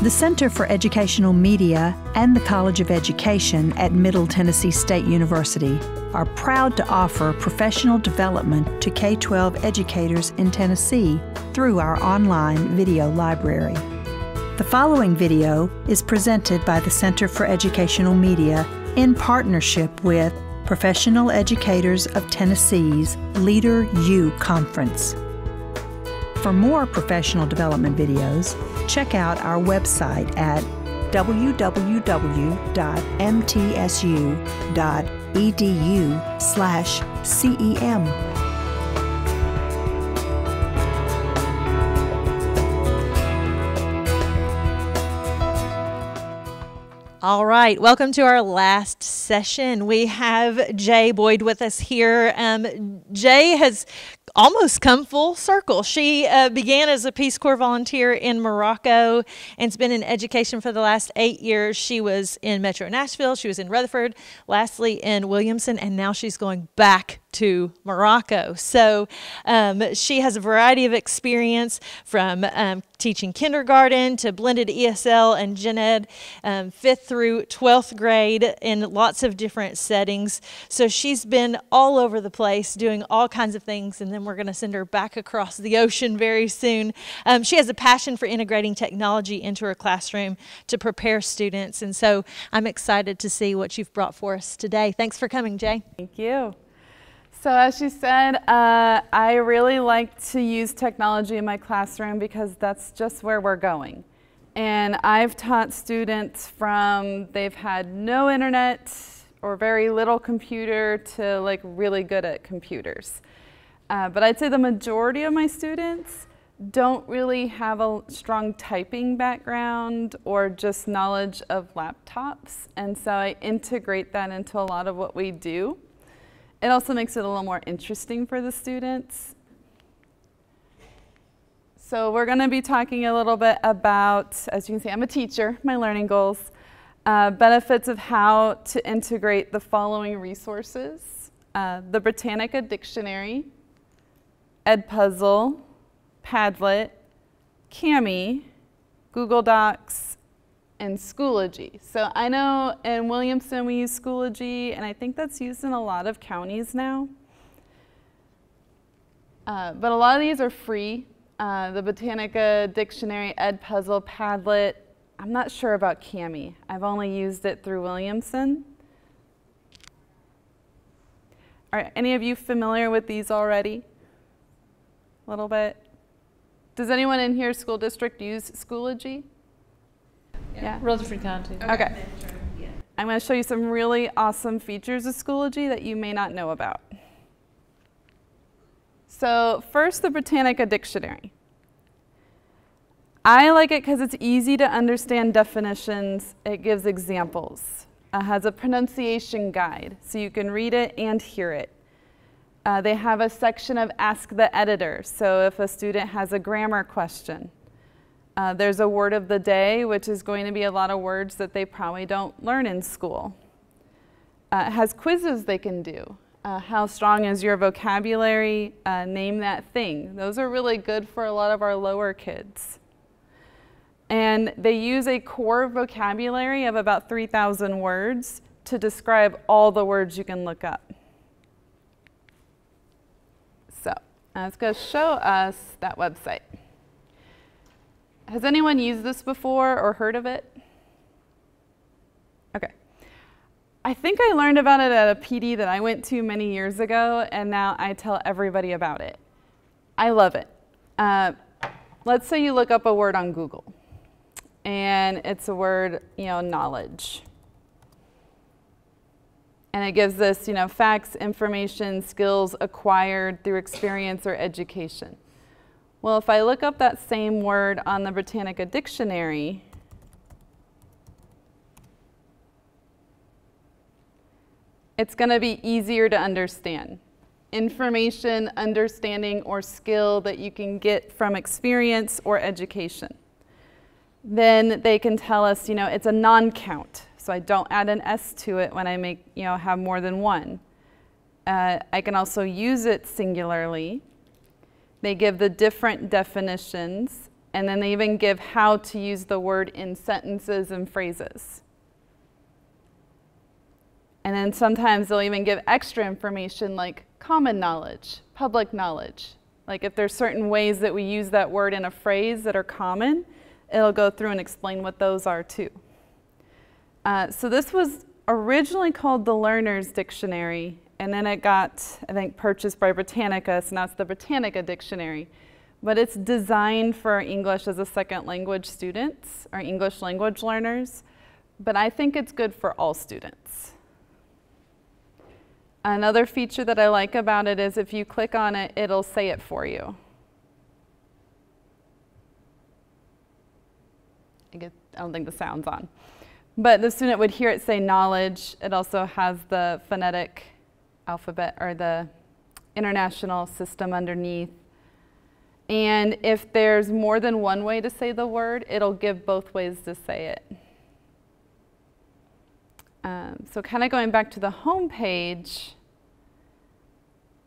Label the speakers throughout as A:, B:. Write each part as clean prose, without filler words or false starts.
A: The Center for Educational Media and the College of Education at Middle Tennessee State University are proud to offer professional development to K-12 educators in Tennessee through our online video library. The following video is presented by the Center for Educational Media in partnership with Professional Educators of Tennessee's Leader U Conference. For more professional development videos, check out our website at www.mtsu.edu/CEM.
B: All right, welcome to our last session. We have Jay Boyd with us here. Jay has almost come full circle. She began as a Peace Corps volunteer in Morocco and has been in education for the last 8 years. She was in Metro Nashville, she was in Rutherford, lastly in Williamson, and now she's going back to Morocco. So she has a variety of experience from teaching kindergarten to blended ESL and gen ed, 5th through 12th grade in lots of different settings. So she's been all over the place doing all kinds of things, and then we're going to send her back across the ocean very soon. She has a passion for integrating technology into her classroom to prepare students, and so I'm excited to see what you've brought for us today. Thanks for coming, Jay.
C: Thank you. So as she said, I really like to use technology in my classroom because that's just where we're going. And I've taught students from they've had no internet or very little computer to like really good at computers. But I'd say the majority of my students don't really have a strong typing background or just knowledge of laptops. And so I integrate that into a lot of what we do. It also makes it a little more interesting for the students. So we're going to be talking a little bit about, as you can see, I'm a teacher, my learning goals, benefits of how to integrate the following resources: the Britannica Dictionary, Edpuzzle, Padlet, Kami, Google Docs, and Schoology. So I know in Williamson we use Schoology, and I think that's used in a lot of counties now. But a lot of these are free. The Britannica Dictionary, Edpuzzle, Padlet. I'm not sure about Kami. I've only used it through Williamson. Are any of you familiar with these already? A little bit? Does anyone in here school district use Schoology?
D: Yeah, Rutherford County.
C: Okay. I'm going to show you some really awesome features of Schoology that you may not know about. So first, the Britannica Dictionary. I like it because it's easy to understand definitions. It gives examples. It has a pronunciation guide, so you can read it and hear it. They have a section of Ask the Editor, so if a student has a grammar question. There's a word of the day, which is going to be a lot of words that they probably don't learn in school. It has quizzes they can do. How strong is your vocabulary? Name that thing. Those are really good for a lot of our lower kids. And they use a core vocabulary of about 3,000 words to describe all the words you can look up. So it's going to show us that website. Has anyone used this before or heard of it? Okay. I think I learned about it at a PD that I went to many years ago, and now I tell everybody about it. I love it. Let's say you look up a word on Google, and it's a word, knowledge. And it gives this, facts, information, skills acquired through experience or education. Well, if I look up that same word on the Britannica Dictionary, it's going to be easier to understand. Information, understanding, or skill that you can get from experience or education. Then they can tell us, it's a non-count, so I don't add an S to it when I have more than one. I can also use it singularly. They give the different definitions, And then they even give how to use the word in sentences and phrases. And then sometimes they'll even give extra information like common knowledge, public knowledge. Like if there's certain ways that we use that word in a phrase that are common, it'll go through and explain what those are too. So this was originally called the Learner's Dictionary, and then it got, I think, purchased by Britannica, so now it's the Britannica Dictionary. But it's designed for English as a second language students, or English language learners, but I think it's good for all students. Another feature that I like about it is if you click on it, it'll say it for you. I don't think the sound's on. But the student would hear it say knowledge. It also has the phonetic alphabet, or the international system underneath. And if there's more than one way to say the word, it'll give both ways to say it. So kind of going back to the home page,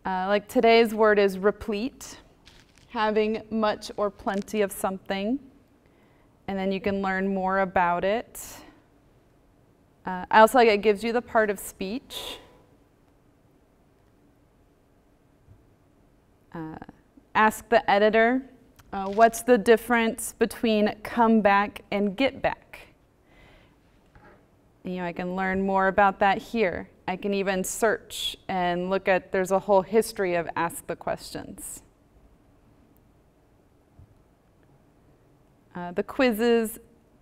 C: like today's word is replete, having much or plenty of something. And then you can learn more about it. I also like it gives you the part of speech. Ask the editor, what's the difference between come back and get back? You know, I can learn more about that here. I can even search and look at, there's a whole history of ask the questions. The quizzes,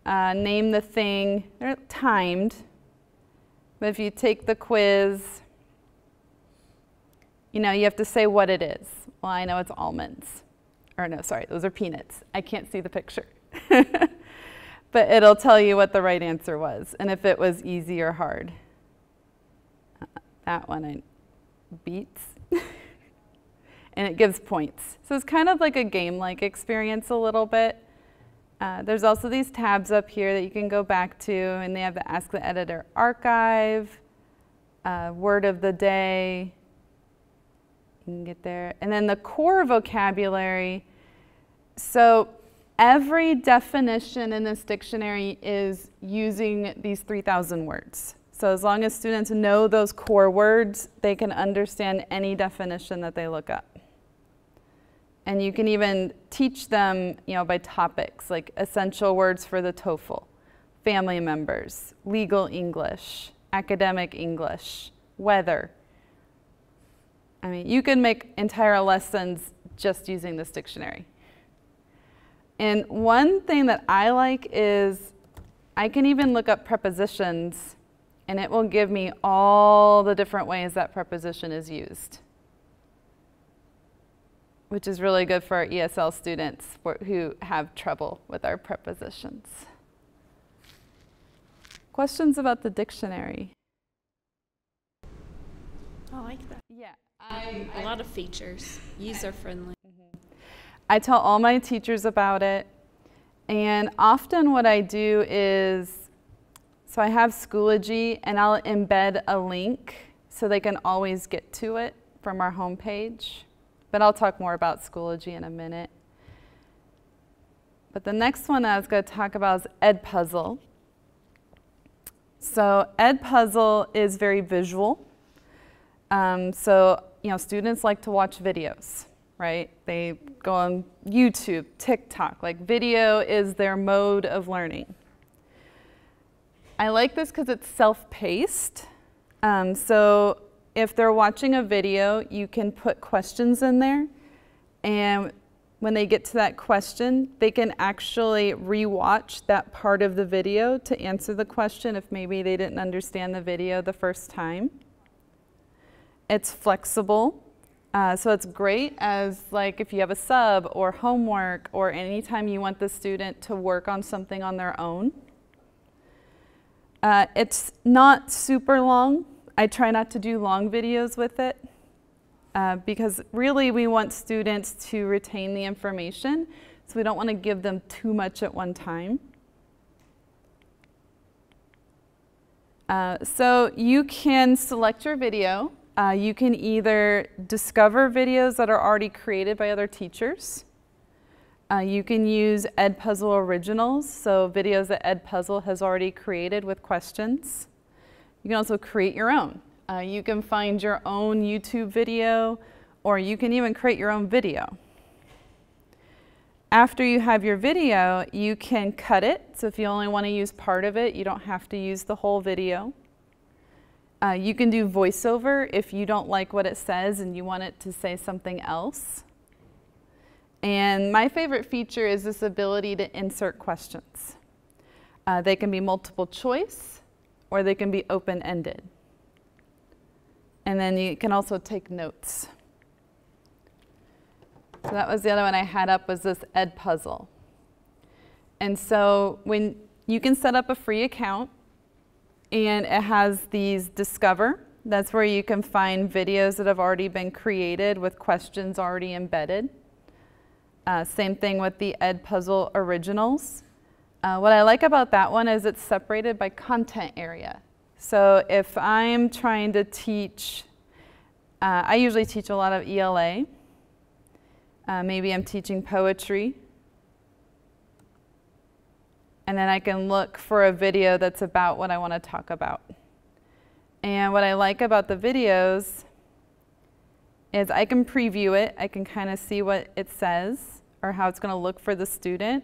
C: name the thing, they're timed. But if you take the quiz, you know, you have to say what it is. Well, I know it's almonds. Or no, sorry, those are peanuts. I can't see the picture. But it'll tell you what the right answer was, and if it was easy or hard. That one beats. And it gives points. So it's kind of like a game-like experience a little bit. There's also these tabs up here that you can go back to, and they have the Ask the Editor archive, word of the day. You can get there. And then the core vocabulary. So every definition in this dictionary is using these 3,000 words. So as long as students know those core words, they can understand any definition that they look up. And you can even teach them, you know, by topics, like essential words for the TOEFL, family members, legal English, academic English, weather. I mean, you can make entire lessons just using this dictionary. And one thing that I like is I can even look up prepositions, and it will give me all the different ways that preposition is used, which is really good for our ESL students who have trouble with our prepositions. Questions about the dictionary?
E: I like that.
C: Yeah.
E: A lot of features, user-friendly.
C: I tell all my teachers about it, and often what I do is, so I have Schoology, and I'll embed a link so they can always get to it from our homepage. But I'll talk more about Schoology in a minute. But the next one I was going to talk about is Edpuzzle. So Edpuzzle is very visual. So you know, students like to watch videos, right? They go on YouTube, TikTok. Like video is their mode of learning. I like this because it's self-paced. So if they're watching a video, you can put questions in there, and when they get to that question, they can actually re-watch that part of the video to answer the question if maybe they didn't understand the video the first time. It's flexible, so it's great as like if you have a sub or homework or anytime you want the student to work on something on their own. It's not super long. I try not to do long videos with it because really we want students to retain the information, so we don't want to give them too much at one time. So you can select your video. You can either discover videos that are already created by other teachers. You can use Edpuzzle Originals, so videos that Edpuzzle has already created with questions. You can also create your own. You can find your own YouTube video, or you can even create your own video. After you have your video, you can cut it. So if you only want to use part of it, you don't have to use the whole video. You can do voiceover if you don't like what it says and you want it to say something else. And my favorite feature is this ability to insert questions. They can be multiple choice, or they can be open-ended. And then you can also take notes. So that was the other one I had up, was this Edpuzzle. And so when you can set up a free account, and it has these Discover. That's where you can find videos that have already been created with questions already embedded. Same thing with the Edpuzzle Originals. What I like about that one is it's separated by content area. So if I'm trying to teach, I usually teach a lot of ELA. Maybe I'm teaching poetry. And then I can look for a video that's about what I want to talk about. And what I like about the videos is I can preview it. I can kind of see what it says or how it's going to look for the student.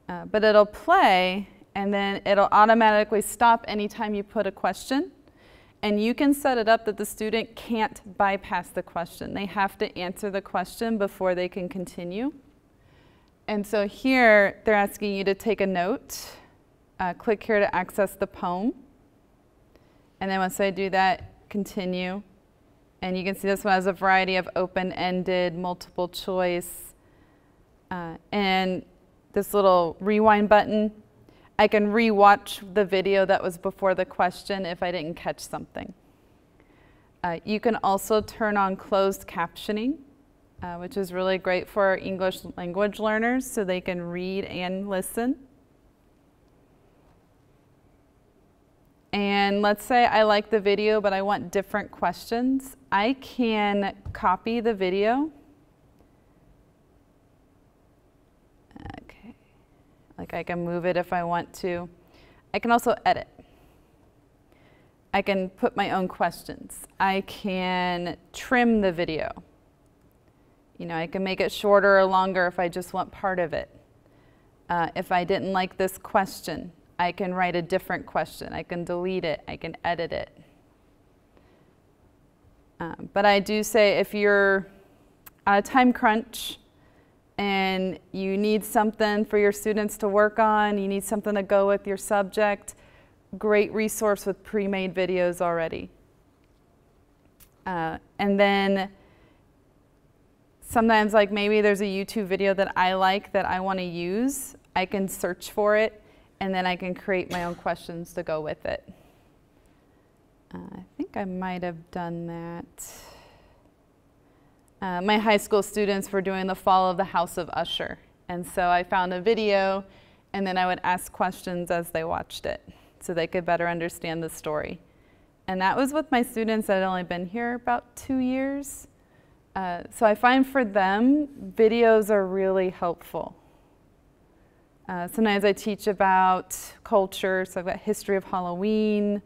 C: But it'll play, and then it'll automatically stop anytime you put a question. And you can set it up that the student can't bypass the question. They have to answer the question before they can continue. And so here, they're asking you to take a note. Click here to access the poem. And then once I do that, continue. And you can see this one has a variety of open-ended, multiple choice. And this little rewind button, I can re-watch the video that was before the question if I didn't catch something. You can also turn on closed captioning, which is really great for our English language learners so they can read and listen. And let's say I like the video, but I want different questions. I can copy the video. Okay. Like I can move it if I want to. I can also edit. I can put my own questions. I can trim the video. You know, I can make it shorter or longer if I just want part of it. If I didn't like this question, I can write a different question. I can delete it. I can edit it. But I do say if you're on a time crunch and you need something for your students to work on, you need something to go with your subject, great resource with pre-made videos already. And then sometimes, like maybe there's a YouTube video that I like that I want to use. I can search for it, and then I can create my own questions to go with it. I think I might have done that. My high school students were doing the Fall of the House of Usher. And so I found a video, and then I would ask questions as they watched it so they could better understand the story. And that was with my students that had only been here about 2 years. So I find for them, videos are really helpful. Sometimes I teach about culture, so I've got history of Halloween.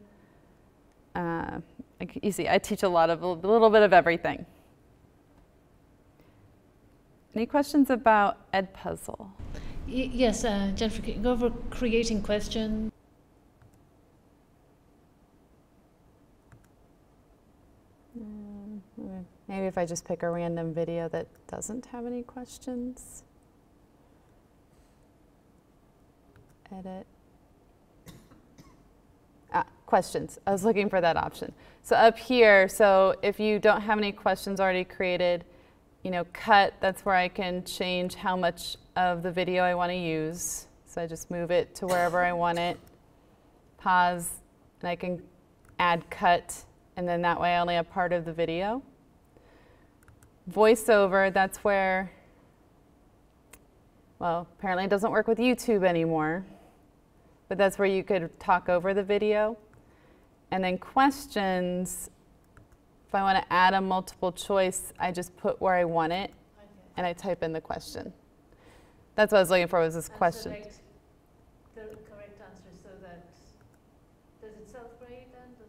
C: You see, I teach a little bit of everything. Any questions about Edpuzzle?
D: Yes, Jennifer, can you go over creating questions?
C: Maybe if I just pick a random video that doesn't have any questions. Edit. Questions. I was looking for that option. So up here, so if you don't have any questions already created, you know, cut, that's where I can change how much of the video I want to use. So I just move it to wherever I want it. Pause, and I can add cut, and then that way I only have part of the video. VoiceOver, that's where, well, apparently it doesn't work with YouTube anymore, but that's where you could talk over the video. And then questions, if I want to add a multiple choice, I just put where I want it. and I type in the question. That's what I was looking for, was this question.
D: Select the correct answer so that, does it self-grade then?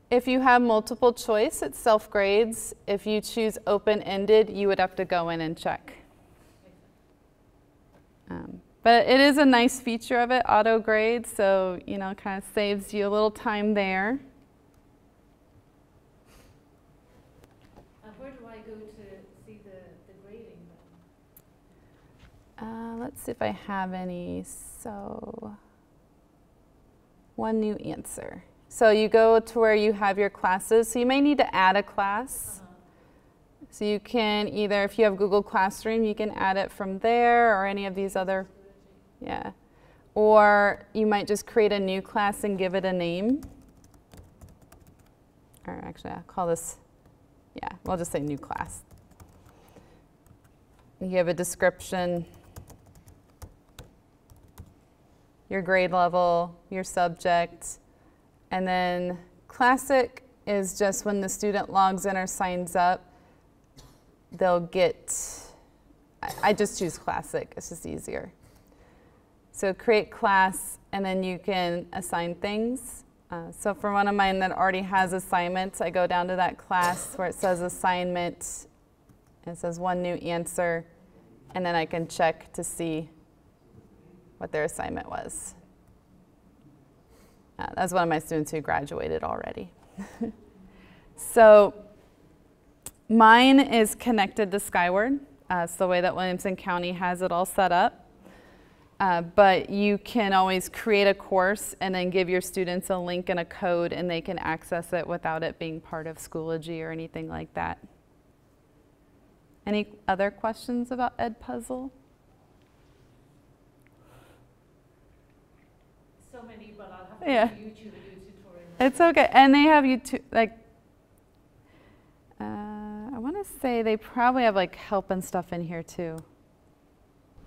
C: If you have multiple choice, it self-grades. If you choose open-ended, you would have to go in and check. But it is a nice feature of it, auto grade, so kind of saves you a little time there.
D: Where do I go to see the grading then?
C: Let's see if I have any. So, one new answer. So you go to where you have your classes. So you may need to add a class. So you can either, if you have Google Classroom, you can add it from there or any of these other. Yeah. Or you might just create a new class and give it a name. Or actually, I'll call this, we'll just say new class. You have a description, your grade level, your subject, and then classic is just when the student logs in or signs up, they'll get, I just choose classic, it's just easier. So create class, and then you can assign things. So for one of mine that already has assignments, I go down to that class where it says assignment, and it says one new answer, and then I can check to see what their assignment was. That's one of my students who graduated already. So mine is connected to Skyward. It's the way that Williamson County has it all set up. But you can always create a course and then give your students a link and a code, and they can access it without it being part of Schoology or anything like that. Any other questions about Edpuzzle?
D: So many, but I'll have to go to YouTube and do a tutorial.
C: It's okay. And they have YouTube, like, I want to say they probably have like help and stuff in here too.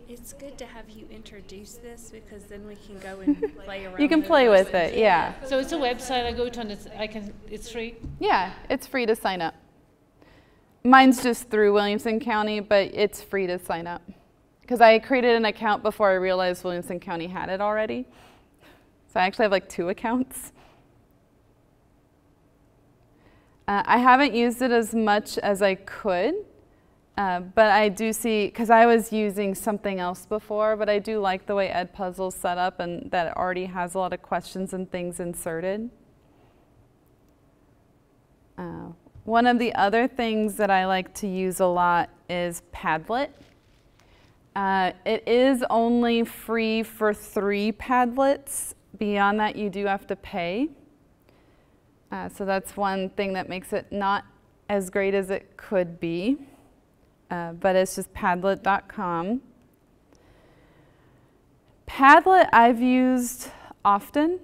E: It's good to have you introduce this because then we can go and play around.
C: You can play with it, yeah.
D: So it's a website I go to and it's free?
C: Yeah, it's free to sign up. Mine's just through Williamson County, but it's free to sign up. Because I created an account before I realized Williamson County had it already. So I actually have like 2 accounts. I haven't used it as much as I could. But I do see, because I was using something else before, but I do like the way Edpuzzle's set up and that it already has a lot of questions and things inserted. One of the other things that I like to use a lot is Padlet. It is only free for 3 Padlets. Beyond that, you do have to pay. So that's one thing that makes it not as great as it could be. But it's just Padlet.com. Padlet I've used often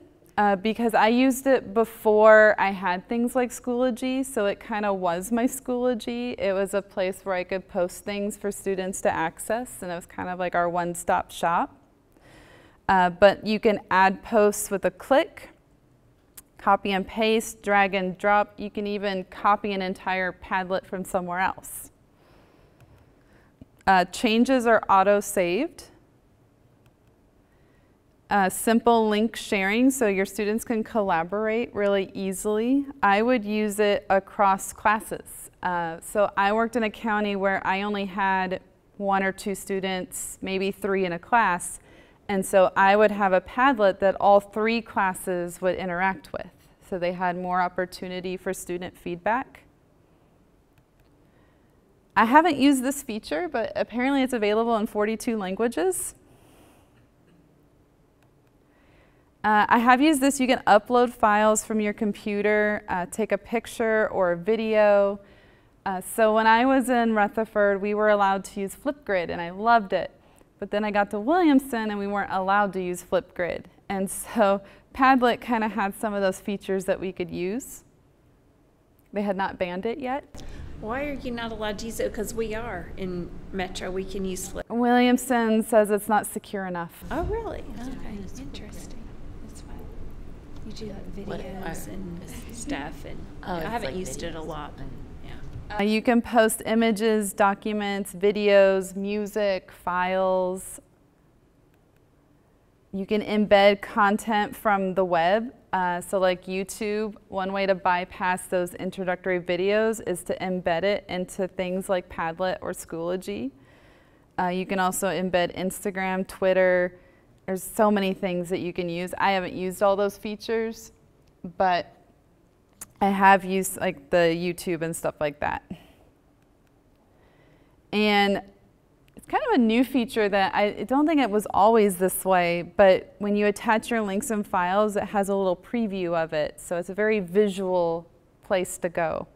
C: because I used it before I had things like Schoology, so it kind of was my Schoology. It was a place where I could post things for students to access, and it was kind of like our one-stop shop. But you can add posts with a click, copy and paste, drag and drop. You can even copy an entire Padlet from somewhere else. Changes are auto-saved. Simple link sharing, so your students can collaborate really easily. I would use it across classes. So I worked in a county where I only had 1 or 2 students, maybe 3 in a class, and so I would have a Padlet that all 3 classes would interact with. So they had more opportunity for student feedback. I haven't used this feature, but apparently it's available in 42 languages. I have used this. You can upload files from your computer, take a picture or a video. So when I was in Rutherford, we were allowed to use Flipgrid, and I loved it. But then I got to Williamson, and we weren't allowed to use Flipgrid. And so Padlet kind of had some of those features that we could use. They had not banned it yet.
E: Why are you not allowed to use it? Because we are in Metro. We can use Flip.
C: Williamson says it's not secure enough.
E: Oh, really? Okay, interesting. That's fine. You do like videos and stuff, and I haven't used it a lot. Yeah.
C: You can post images, documents, videos, music, files. You can embed content from the web. So like YouTube, one way to bypass those introductory videos is to embed it into things like Padlet or Schoology. You can also embed Instagram, Twitter. There's so many things that you can use. I haven't used all those features, but I have used like the YouTube and stuff like that. And it's kind of a new feature that I don't think it was always this way, but when you attach your links and files, it has a little preview of it. So it's a very visual place to go.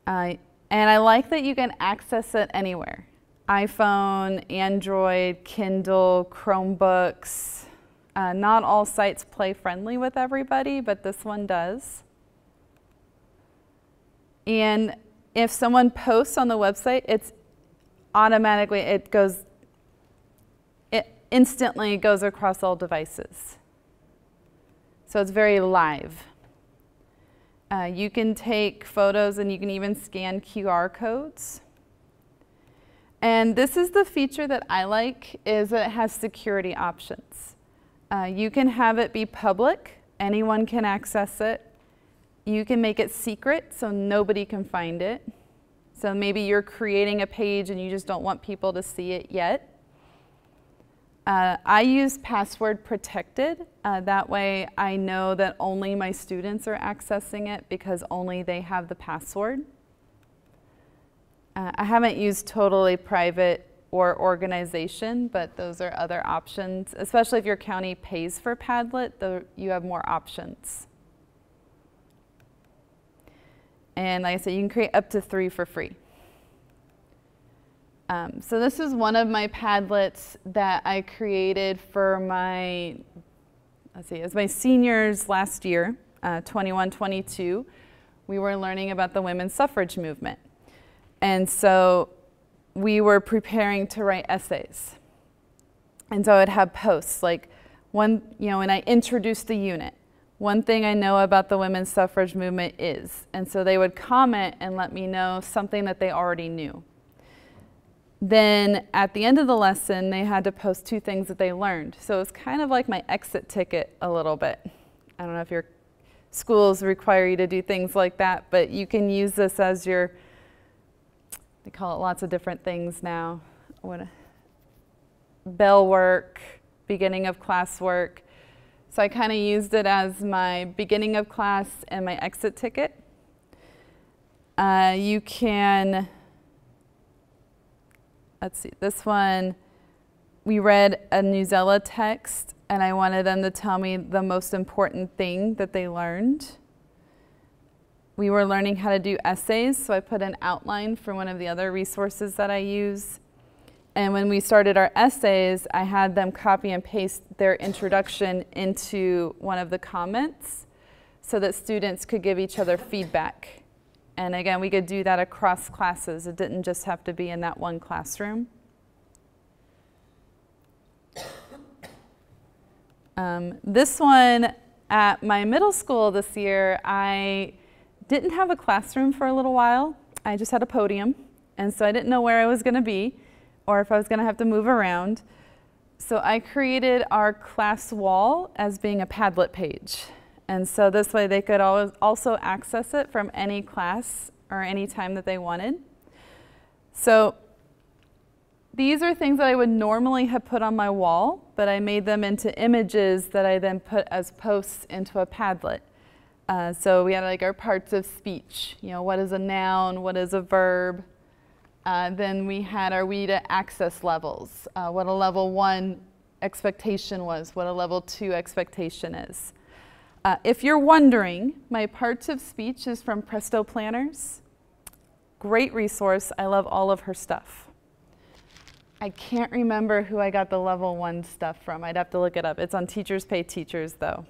C: And I like that you can access it anywhere. iPhone, Android, Kindle, Chromebooks. Not all sites play friendly with everybody, but this one does. And if someone posts on the website, it's automatically, it instantly goes across all devices. So it's very live. You can take photos and you can even scan QR codes. And this is the feature that I like, is that it has security options. You can have it be public, anyone can access it. You can make it secret so nobody can find it. So maybe you're creating a page and you just don't want people to see it yet. I use password protected. That way I know that only my students are accessing it because only they have the password. I haven't used totally private or organization, but those are other options. Especially if your county pays for Padlet, you have more options. And like I said, you can create up to 3 for free. So this is one of my Padlets that I created for my, it was my seniors last year, 21-22. We were learning about the women's suffrage movement. And so we were preparing to write essays. And so I'd have posts like when I introduced the unit. One thing I know about the women's suffrage movement is, and so they would comment and let me know something that they already knew. Then at the end of the lesson, they had to post 2 things that they learned. So it's kind of like my exit ticket a little bit. I don't know if your schools require you to do things like that, but you can use this as your, they call it lots of different things now. Bell work, beginning of class work. So I kind of used it as my beginning of class and my exit ticket. You can, let's see, this one, we read a Newsela text and I wanted them to tell me the most important thing that they learned. We were learning how to do essays, so I put an outline for one of the other resources that I use. And when we started our essays, I had them copy and paste their introduction into one of the comments so that students could give each other feedback. And again, we could do that across classes. It didn't just have to be in that one classroom. This one, at my middle school this year, I didn't have a classroom for a little while. I just had a podium, and so I didn't know where I was going to be or if I was going to have to move around. So I created our class wall as being a Padlet page. And so this way they could also access it from any class or any time that they wanted. So these are things that I would normally have put on my wall, but I made them into images that I then put as posts into a Padlet. So we had like our parts of speech, what is a noun, what is a verb. Then we had our WIDA access levels, what a level 1 expectation was, what a level 2 expectation is. If you're wondering, my parts of speech is from Presto Planners. Great resource. I love all of her stuff. I can't remember who I got the level 1 stuff from. I'd have to look it up. It's on Teachers Pay Teachers, though.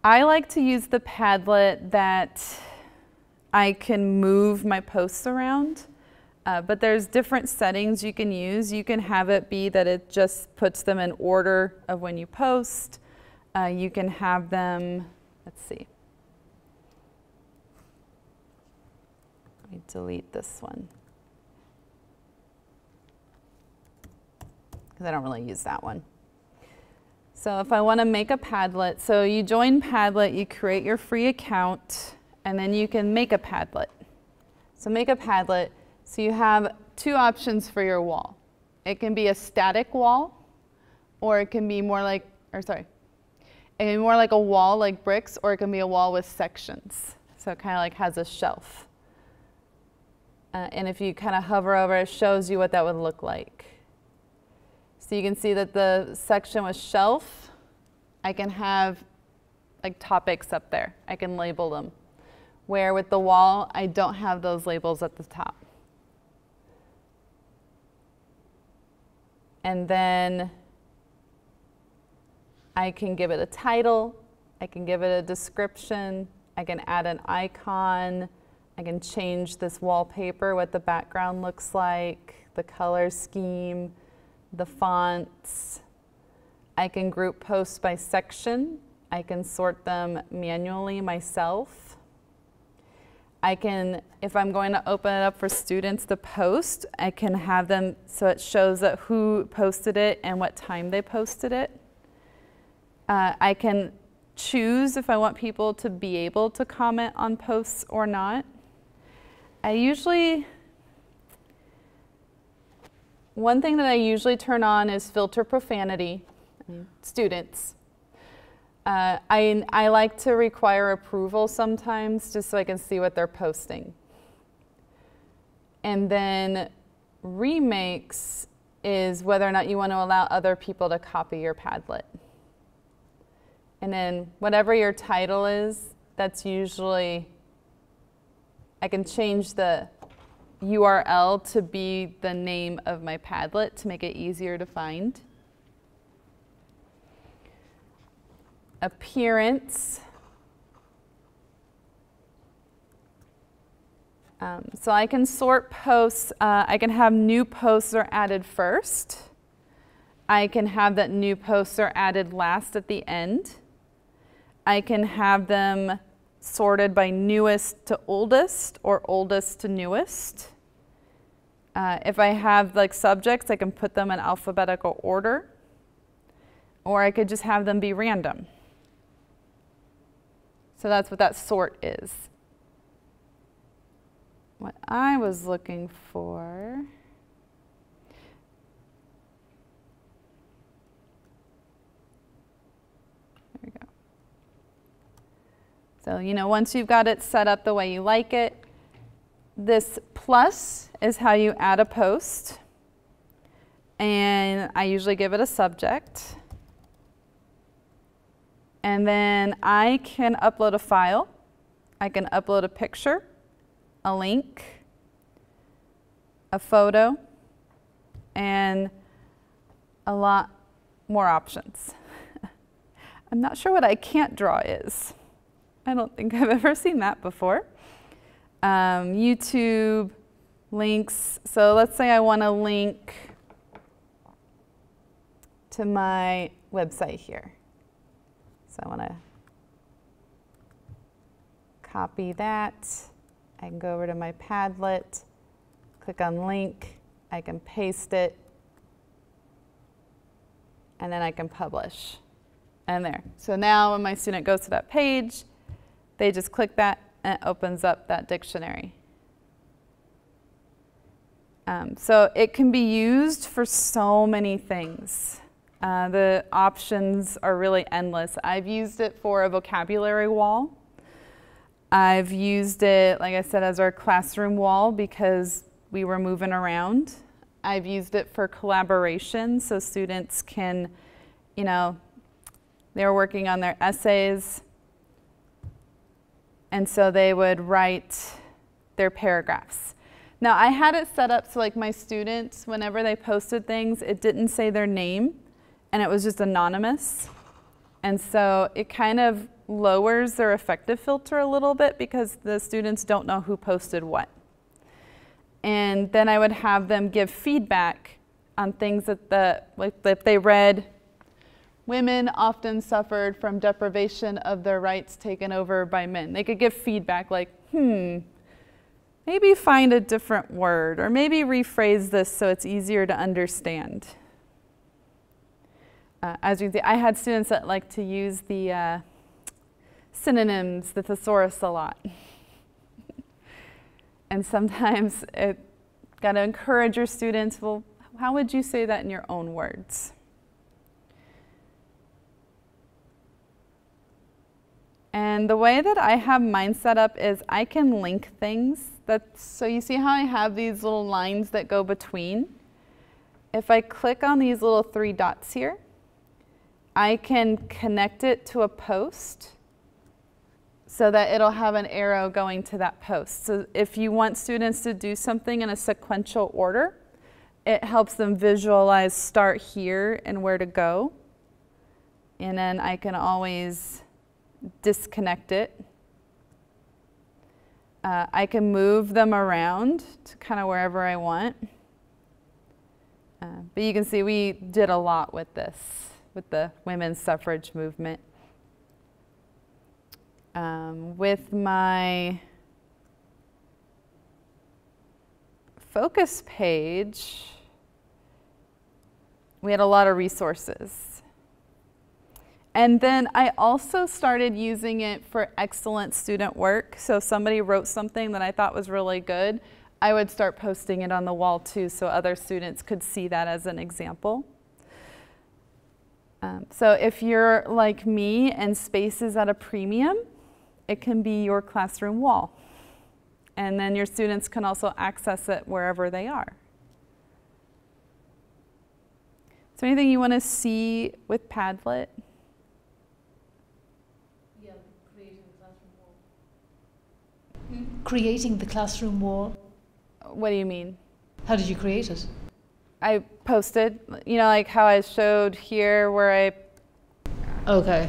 C: I like to use the Padlet that I can move my posts around, but there's different settings you can use. You can have it be that it just puts them in order of when you post. You can have them, Let's see. Let me delete this one, because I don't really use that one. So if I want to make a Padlet, so you join Padlet, you create your free account, and then you can make a Padlet. So make a Padlet, so you have two options for your wall. It can be a static wall, or it can be more like, it can be more like a wall like bricks, or it can be a wall with sections. So it kind of like has a shelf. And if you kind of hover over, it shows you what that would look like. So you can see that the section with shelf, I can have like topics up there. I can label them. Where with the wall, I don't have those labels at the top. And then I can give it a title. I can give it a description. I can add an icon. I can change this wallpaper, what the background looks like, the color scheme, the fonts. I can group posts by section. I can sort them manually myself. I can, if I'm going to open it up for students to post, I can have them so it shows that who posted it and what time they posted it. I can choose if I want people to be able to comment on posts or not. One thing that I usually turn on is filter profanity, students. I like to require approval sometimes just so I can see what they're posting. And then remakes is whether or not you want to allow other people to copy your Padlet. And then whatever your title is, that's usually, I can change the URL to be the name of my Padlet to make it easier to find. Appearance. So I can sort posts. I can have new posts are added first. I can have that new posts are added last at the end. I can have them sorted by newest to oldest or oldest to newest. If I have like subjects, I can put them in alphabetical order, or I could just have them be random. So that's what that sort is. What I was looking for, there we go. So, you know, once you've got it set up the way you like it, this plus is how you add a post. And I usually give it a subject. And then I can upload a file. I can upload a picture, a link, a photo, and a lot more options. I'm not sure what I can't draw is. I don't think I've ever seen that before. YouTube links. So let's say I want to link to my website here. So I want to copy that. I can go over to my Padlet, click on link, I can paste it, and then I can publish. And there. So now when my student goes to that page, they just click that and it opens up that dictionary. So it can be used for so many things. The options are really endless. I've used it for a vocabulary wall. I've used it, like I said, as our classroom wall because we were moving around. I've used it for collaboration so students can, you know, they're working on their essays, and so they would write their paragraphs. Now I had it set up so like my students, whenever they posted things, it didn't say their name and it was just anonymous. And so it kind of lowers their effective filter a little bit because the students don't know who posted what. And then I would have them give feedback on things that like if they read Women often suffered from deprivation of their rights taken over by men. They could give feedback like, maybe find a different word, or maybe rephrase this so it's easier to understand. As you can see, I had students that like to use the synonyms, the thesaurus a lot. And sometimes it got to encourage your students, well, how would you say that in your own words? And the way that I have mine set up is I can link things. So you see how I have these little lines that go between? If I click on these little 3 dots here, I can connect it to a post so that it'll have an arrow going to that post. So if you want students to do something in a sequential order, it helps them visualize start here and where to go. And then I can always disconnect it. I can move them around to kind of wherever I want. But you can see we did a lot with this, with the women's suffrage movement. With my focus page, we had a lot of resources. And then I also started using it for excellent student work. So if somebody wrote something that I thought was really good, I would start posting it on the wall too, so other students could see that as an example. So if you're like me and space is at a premium, it can be your classroom wall. And then your students can also access it wherever they are. Is there anything you want to see with Padlet?
D: Yeah, creating the classroom wall. Creating the classroom wall.
C: What do you mean?
D: How did you create it?
C: I posted, you know, like how I showed here where
D: Okay.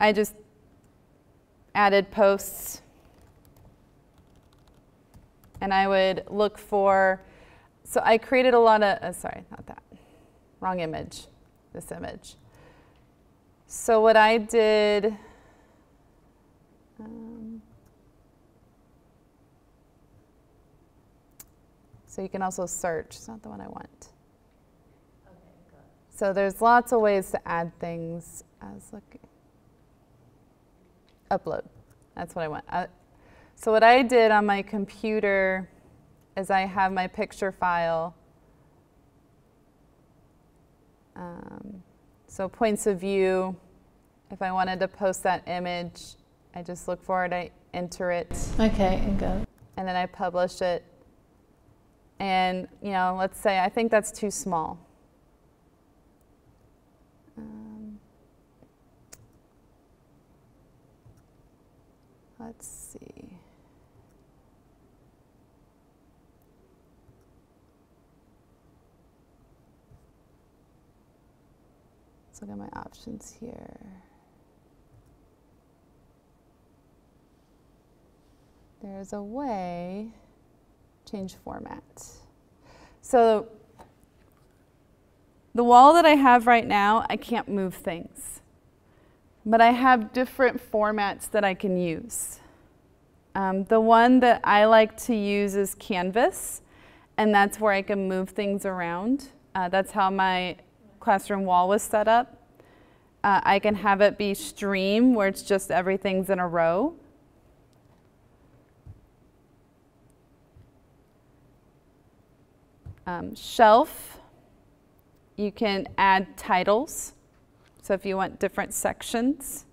C: I just added posts. And I would look for, so I created a lot of, sorry, not that, wrong image, this image. So what I did, so you can also search, it's not the one I want.
D: Okay, got it.
C: So there's lots of ways to add things as looking. Upload, that's what I want. So what I did on my computer is I have my picture file. So points of view, if I wanted to post that image, I just look for it, I enter it.
D: Okay, and go.
C: And then I publish it. And, you know, let's say I think that's too small. Let's see. Let's look at my options here. There's a way, change format. So the wall that I have right now, I can't move things. But I have different formats that I can use. The one that I like to use is Canvas, and that's where I can move things around. That's how my classroom wall was set up. I can have it be Stream, where it's just everything's in a row. Shelf, you can add titles. So if you want different sections.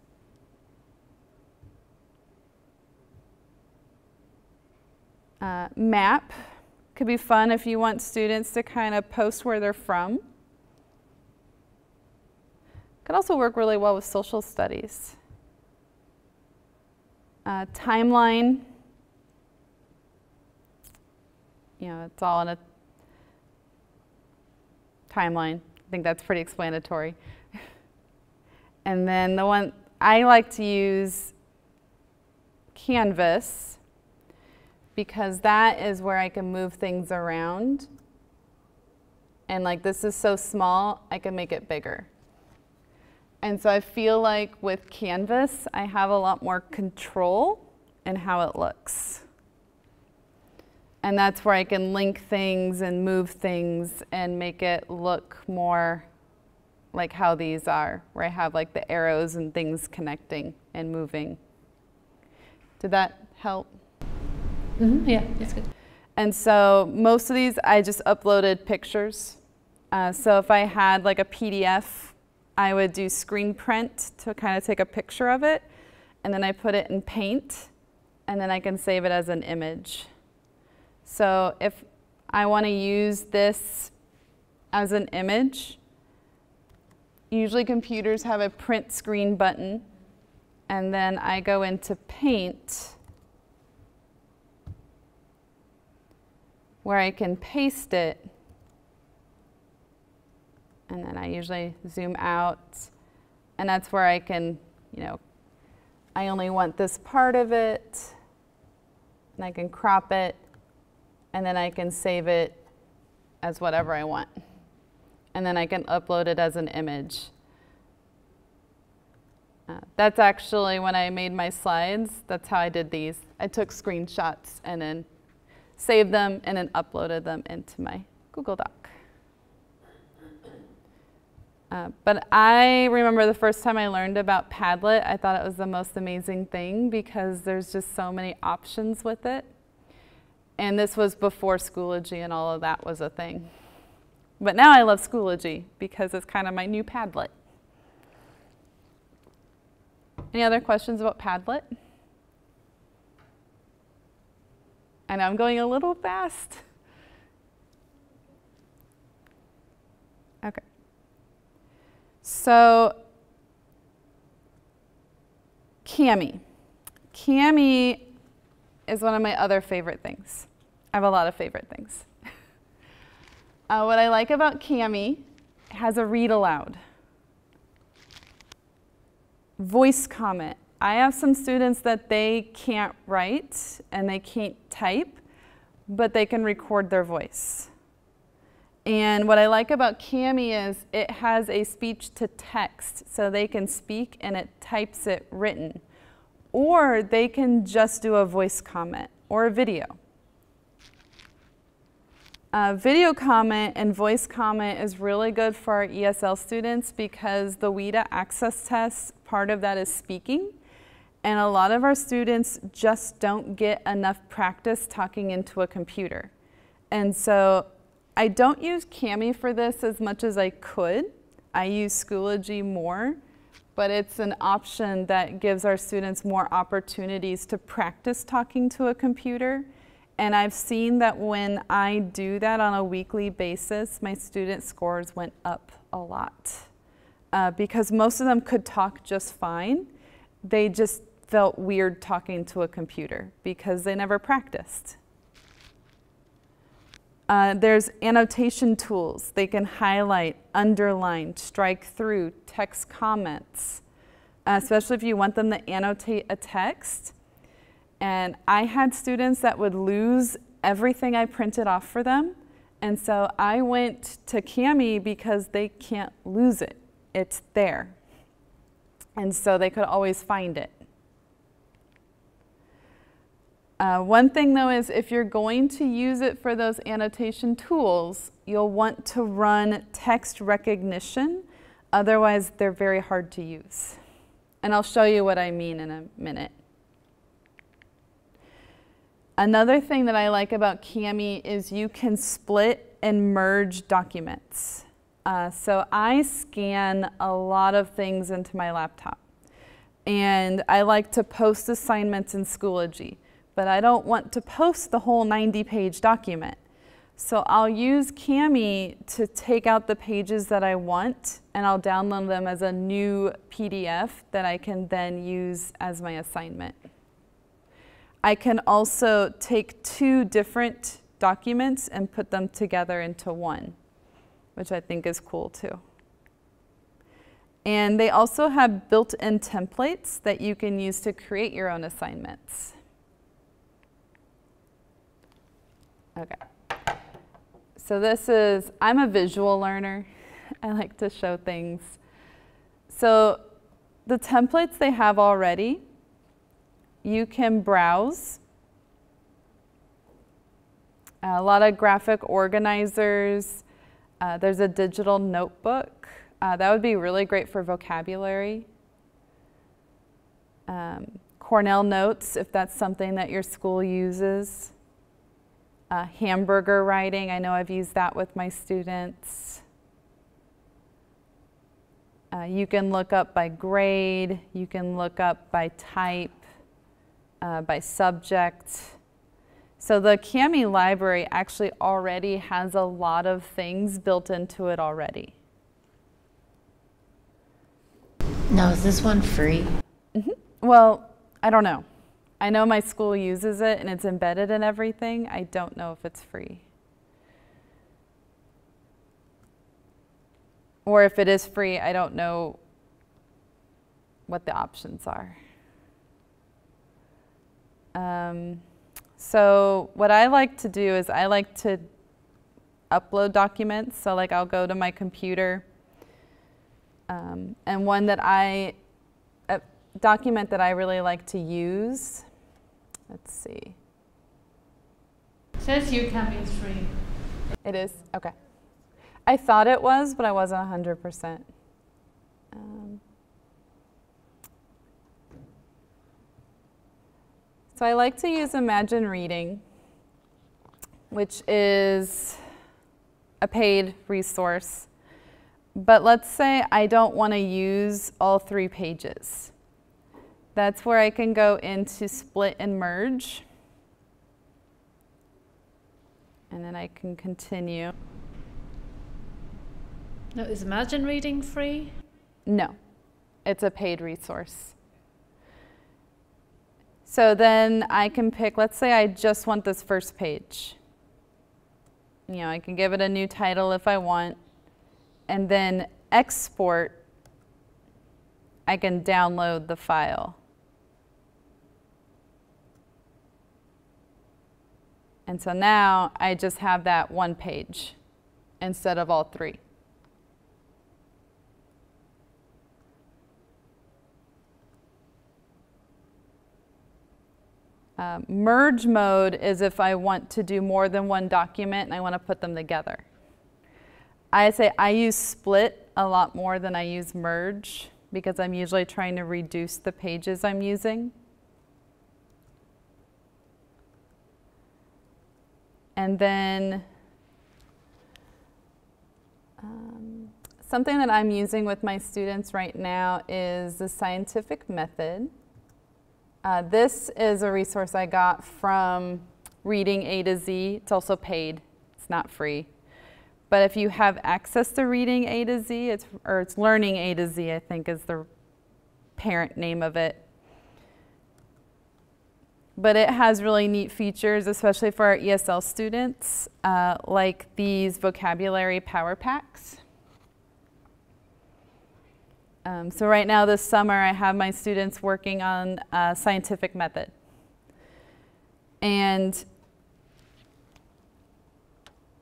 C: Map could be fun if you want students to kind of post where they're from. Could also work really well with social studies. Timeline, you know, it's all in a timeline. I think that's pretty explanatory. And then the one I like to use, Canvas, because that is where I can move things around. And like this is so small, I can make it bigger. And so I feel like with Canvas, I have a lot more control in how it looks. And that's where I can link things and move things and make it look more like how these are, where I have like the arrows and things connecting and moving. Did that help?
D: Mm-hmm. Yeah, that's good.
C: And so most of these, I just uploaded pictures. So if I had like a PDF, I would do screen print to kind of take a picture of it, and then I put it in Paint, and then I can save it as an image. So if I want to use this as an image, usually computers have a print screen button, and then I go into Paint, where I can paste it, and then I usually zoom out, and that's where I can, I only want this part of it, and I can crop it, and then I can save it as whatever I want. And then I can upload it as an image. That's actually when I made my slides, that's how I did these. I took screenshots and then saved them and then uploaded them into my Google Doc. But I remember the first time I learned about Padlet, I thought it was the most amazing thing because there's just so many options with it. And this was before Schoology and all of that was a thing. But now I love Schoology because it's kind of my new Padlet. Any other questions about Padlet? I know I'm going a little fast. Okay. So Kami. Kami is one of my other favorite things. I have a lot of favorite things. What I like about Kami, it has a read aloud. Voice comment. I have some students that they can't write and they can't type, but they can record their voice. And what I like about Kami is it has a speech to text, so they can speak and it types it written. Or they can just do a voice comment or a video. Video comment and voice comment is really good for our ESL students because the WIDA access test, part of that is speaking. And a lot of our students just don't get enough practice talking into a computer. And so I don't use Kami for this as much as I could. I use Schoology more, but it's an option that gives our students more opportunities to practice talking to a computer. And I've seen that when I do that on a weekly basis, my student scores went up a lot. Because most of them could talk just fine. They just felt weird talking to a computer because they never practiced. There's annotation tools. They can highlight, underline, strike through, text comments, especially if you want them to annotate a text. And I had students that would lose everything I printed off for them. And so I went to Kami because they can't lose it. It's there. And so they could always find it. One thing though is if you're going to use it for those annotation tools, you'll want to run text recognition. Otherwise, they're very hard to use. And I'll show you what I mean in a minute. Another thing that I like about Kami is you can split and merge documents. So I scan a lot of things into my laptop. And I like to post assignments in Schoology, but I don't want to post the whole 90-page document. So I'll use Kami to take out the pages that I want, and I'll download them as a new PDF that I can then use as my assignment. I can also take two different documents and put them together into one, which I think is cool too. And they also have built-in templates that you can use to create your own assignments. Okay. So this is, I'm a visual learner. I like to show things. So the templates they have already, you can browse. A lot of graphic organizers. There's a digital notebook. That would be really great for vocabulary. Cornell Notes, if that's something that your school uses. Hamburger writing, I know I've used that with my students. You can look up by grade, you can look up by type, by subject. So the Kami library actually already has a lot of things built into it already.
F: Now, is this one free?
C: Mm-hmm. Well, I don't know. I know my school uses it and it's embedded in everything. I don't know if it's free. Or if it is free, I don't know what the options are. So what I like to do is I like to upload documents. So like I'll go to my computer and one that a document that I really like to use. Let's see.
D: It says UCAM is free.
C: It is? Okay. I thought it was, but I wasn't 100%. So I like to use Imagine Reading, which is a paid resource. But let's say I don't want to use all 3 pages. That's where I can go into Split and Merge. And then I can continue.
D: No, is Imagine Reading free?
C: No, it's a paid resource. So then I can pick, let's say I just want this first page. You know, I can give it a new title if I want, and then export, I can download the file. And so now I just have that one page instead of all 3. Merge mode is if I want to do more than one document and I want to put them together. I say I use split a lot more than I use merge because I'm usually trying to reduce the pages I'm using. And then something that I'm using with my students right now is the scientific method. This is a resource I got from Reading A to Z. It's also paid. It's not free. But if you have access to Reading A to Z, it's Learning A to Z, I think is the parent name of it. But it has really neat features, especially for our ESL students, like these vocabulary power packs. So right now this summer I have my students working on a scientific method. And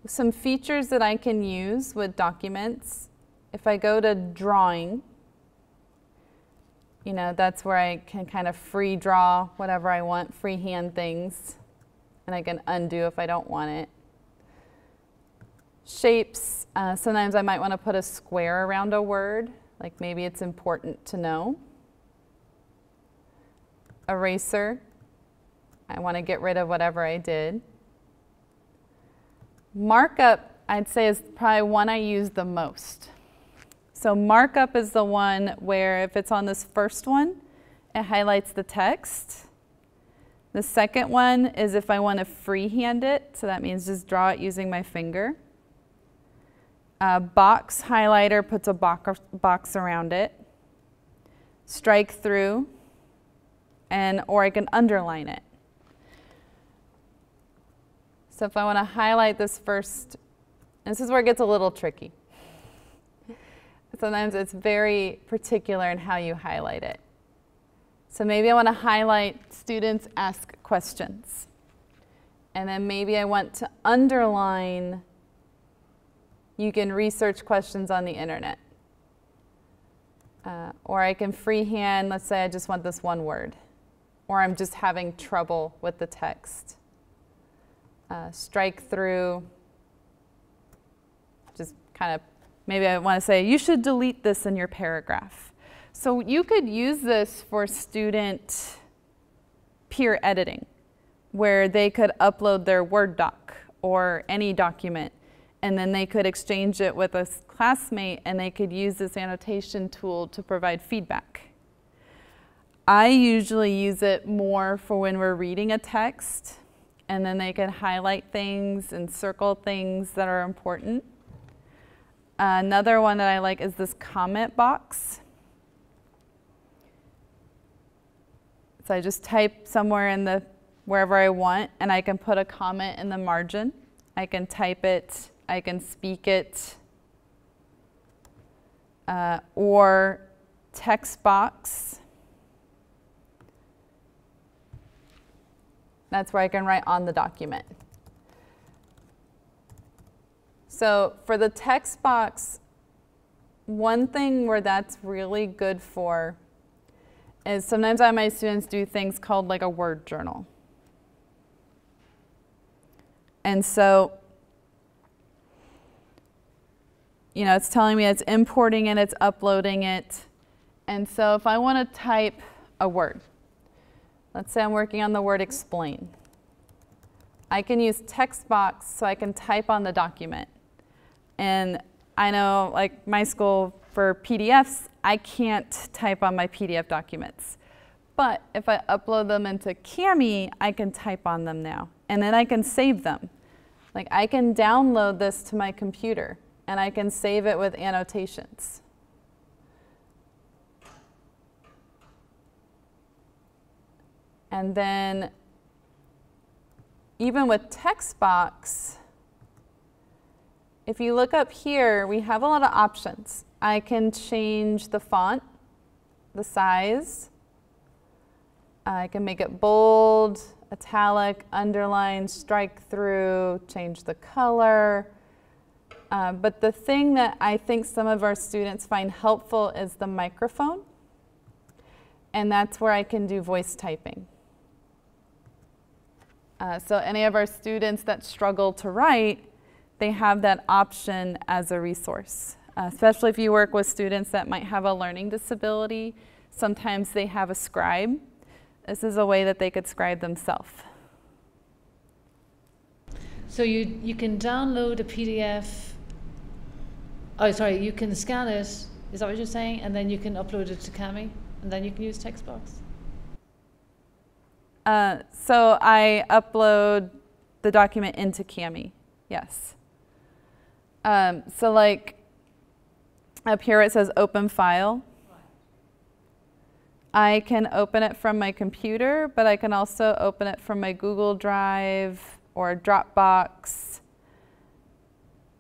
C: some features that I can use with documents, if I go to drawing, you know, that's where I can kind of free draw whatever I want, freehand things, and I can undo if I don't want it. Shapes, sometimes I might want to put a square around a word, like maybe it's important to know. Eraser, I want to get rid of whatever I did. Markup, I'd say, is probably one I use the most. So markup is the one where if it's on this first one, it highlights the text. The second one is if I want to freehand it, so that means just draw it using my finger. Box highlighter puts a box around it. Strike through, or I can underline it. So if I want to highlight this first, this is where it gets a little tricky. Sometimes it's very particular in how you highlight it. So maybe I want to highlight students ask questions. And then maybe I want to underline You can research questions on the internet. Or I can freehand, let's say I just want this one word, or I'm just having trouble with the text. Strike through, just kind of, maybe I want to say, you should delete this in your paragraph. So you could use this for student peer editing, where they could upload their Word doc or any document, and then they could exchange it with a classmate, and they could use this annotation tool to provide feedback. I usually use it more for when we're reading a text, and then they can highlight things and circle things that are important. Another one that I like is this comment box. So I just type somewhere in the wherever I want, and I can put a comment in the margin. I can type it, I can speak it, or text box. That's where I can write on the document. So for the text box, one thing where that's really good for is sometimes I have my students do things called like a word journal. And so, you know, it's telling me it's importing it, it's uploading it. And so if I want to type a word, let's say I'm working on the word explain. I can use text box so I can type on the document. And I know, like my school for PDFs, I can't type on my PDF documents. But if I upload them into Kami, I can type on them now. And then I can save them. Like I can download this to my computer, and I can save it with annotations. And then even with text box, if you look up here, we have a lot of options. I can change the font, the size. I can make it bold, italic, underline, strike through, change the color. But the thing that I think some of our students find helpful is the microphone. And that's where I can do voice typing. So any of our students that struggle to write, they have that option as a resource. Especially if you work with students that might have a learning disability. Sometimes they have a scribe. This is a way that they could scribe themselves.
D: So you can download a PDF. Oh, sorry, you can scan it. Is that what you're saying? And then you can upload it to Kami, and then you can use text box.
C: So I upload the document into Kami, yes. So like up here it says open file. I can open it from my computer, but I can also open it from my Google Drive or Dropbox.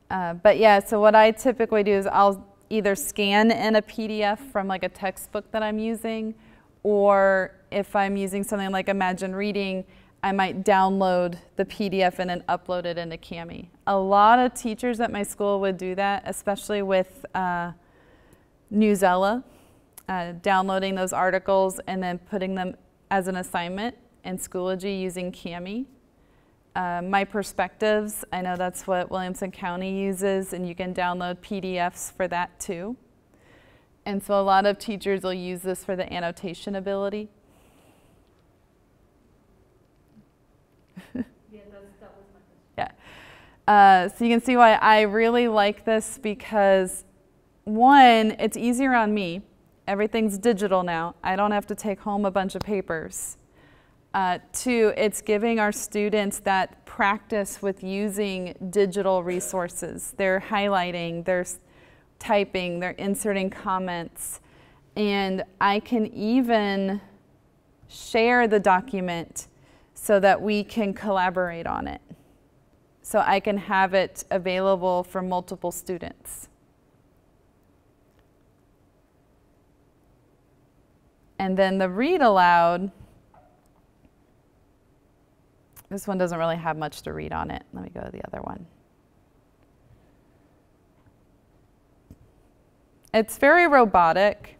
C: But yeah, so what I typically do is I'll either scan in a PDF from like a textbook that I'm using, or if I'm using something like Imagine Reading, I might download the PDF and then upload it into Kami. A lot of teachers at my school would do that, especially with Newsela, downloading those articles and then putting them as an assignment in Schoology using Kami. My Perspectives, I know that's what Williamson County uses, and you can download PDFs for that too. And so a lot of teachers will use this for the annotation ability.
D: Yeah, that was my question.
C: Yeah. So you can see why I really like this, because one, it's easier on me. Everything's digital now. I don't have to take home a bunch of papers. Two, it's giving our students that practice with using digital resources. They're highlighting, they're typing, they're inserting comments, and I can even share the document so that we can collaborate on it. So I can have it available for multiple students. And then the read aloud, this one doesn't really have much to read on it. Let me go to the other one. It's very robotic.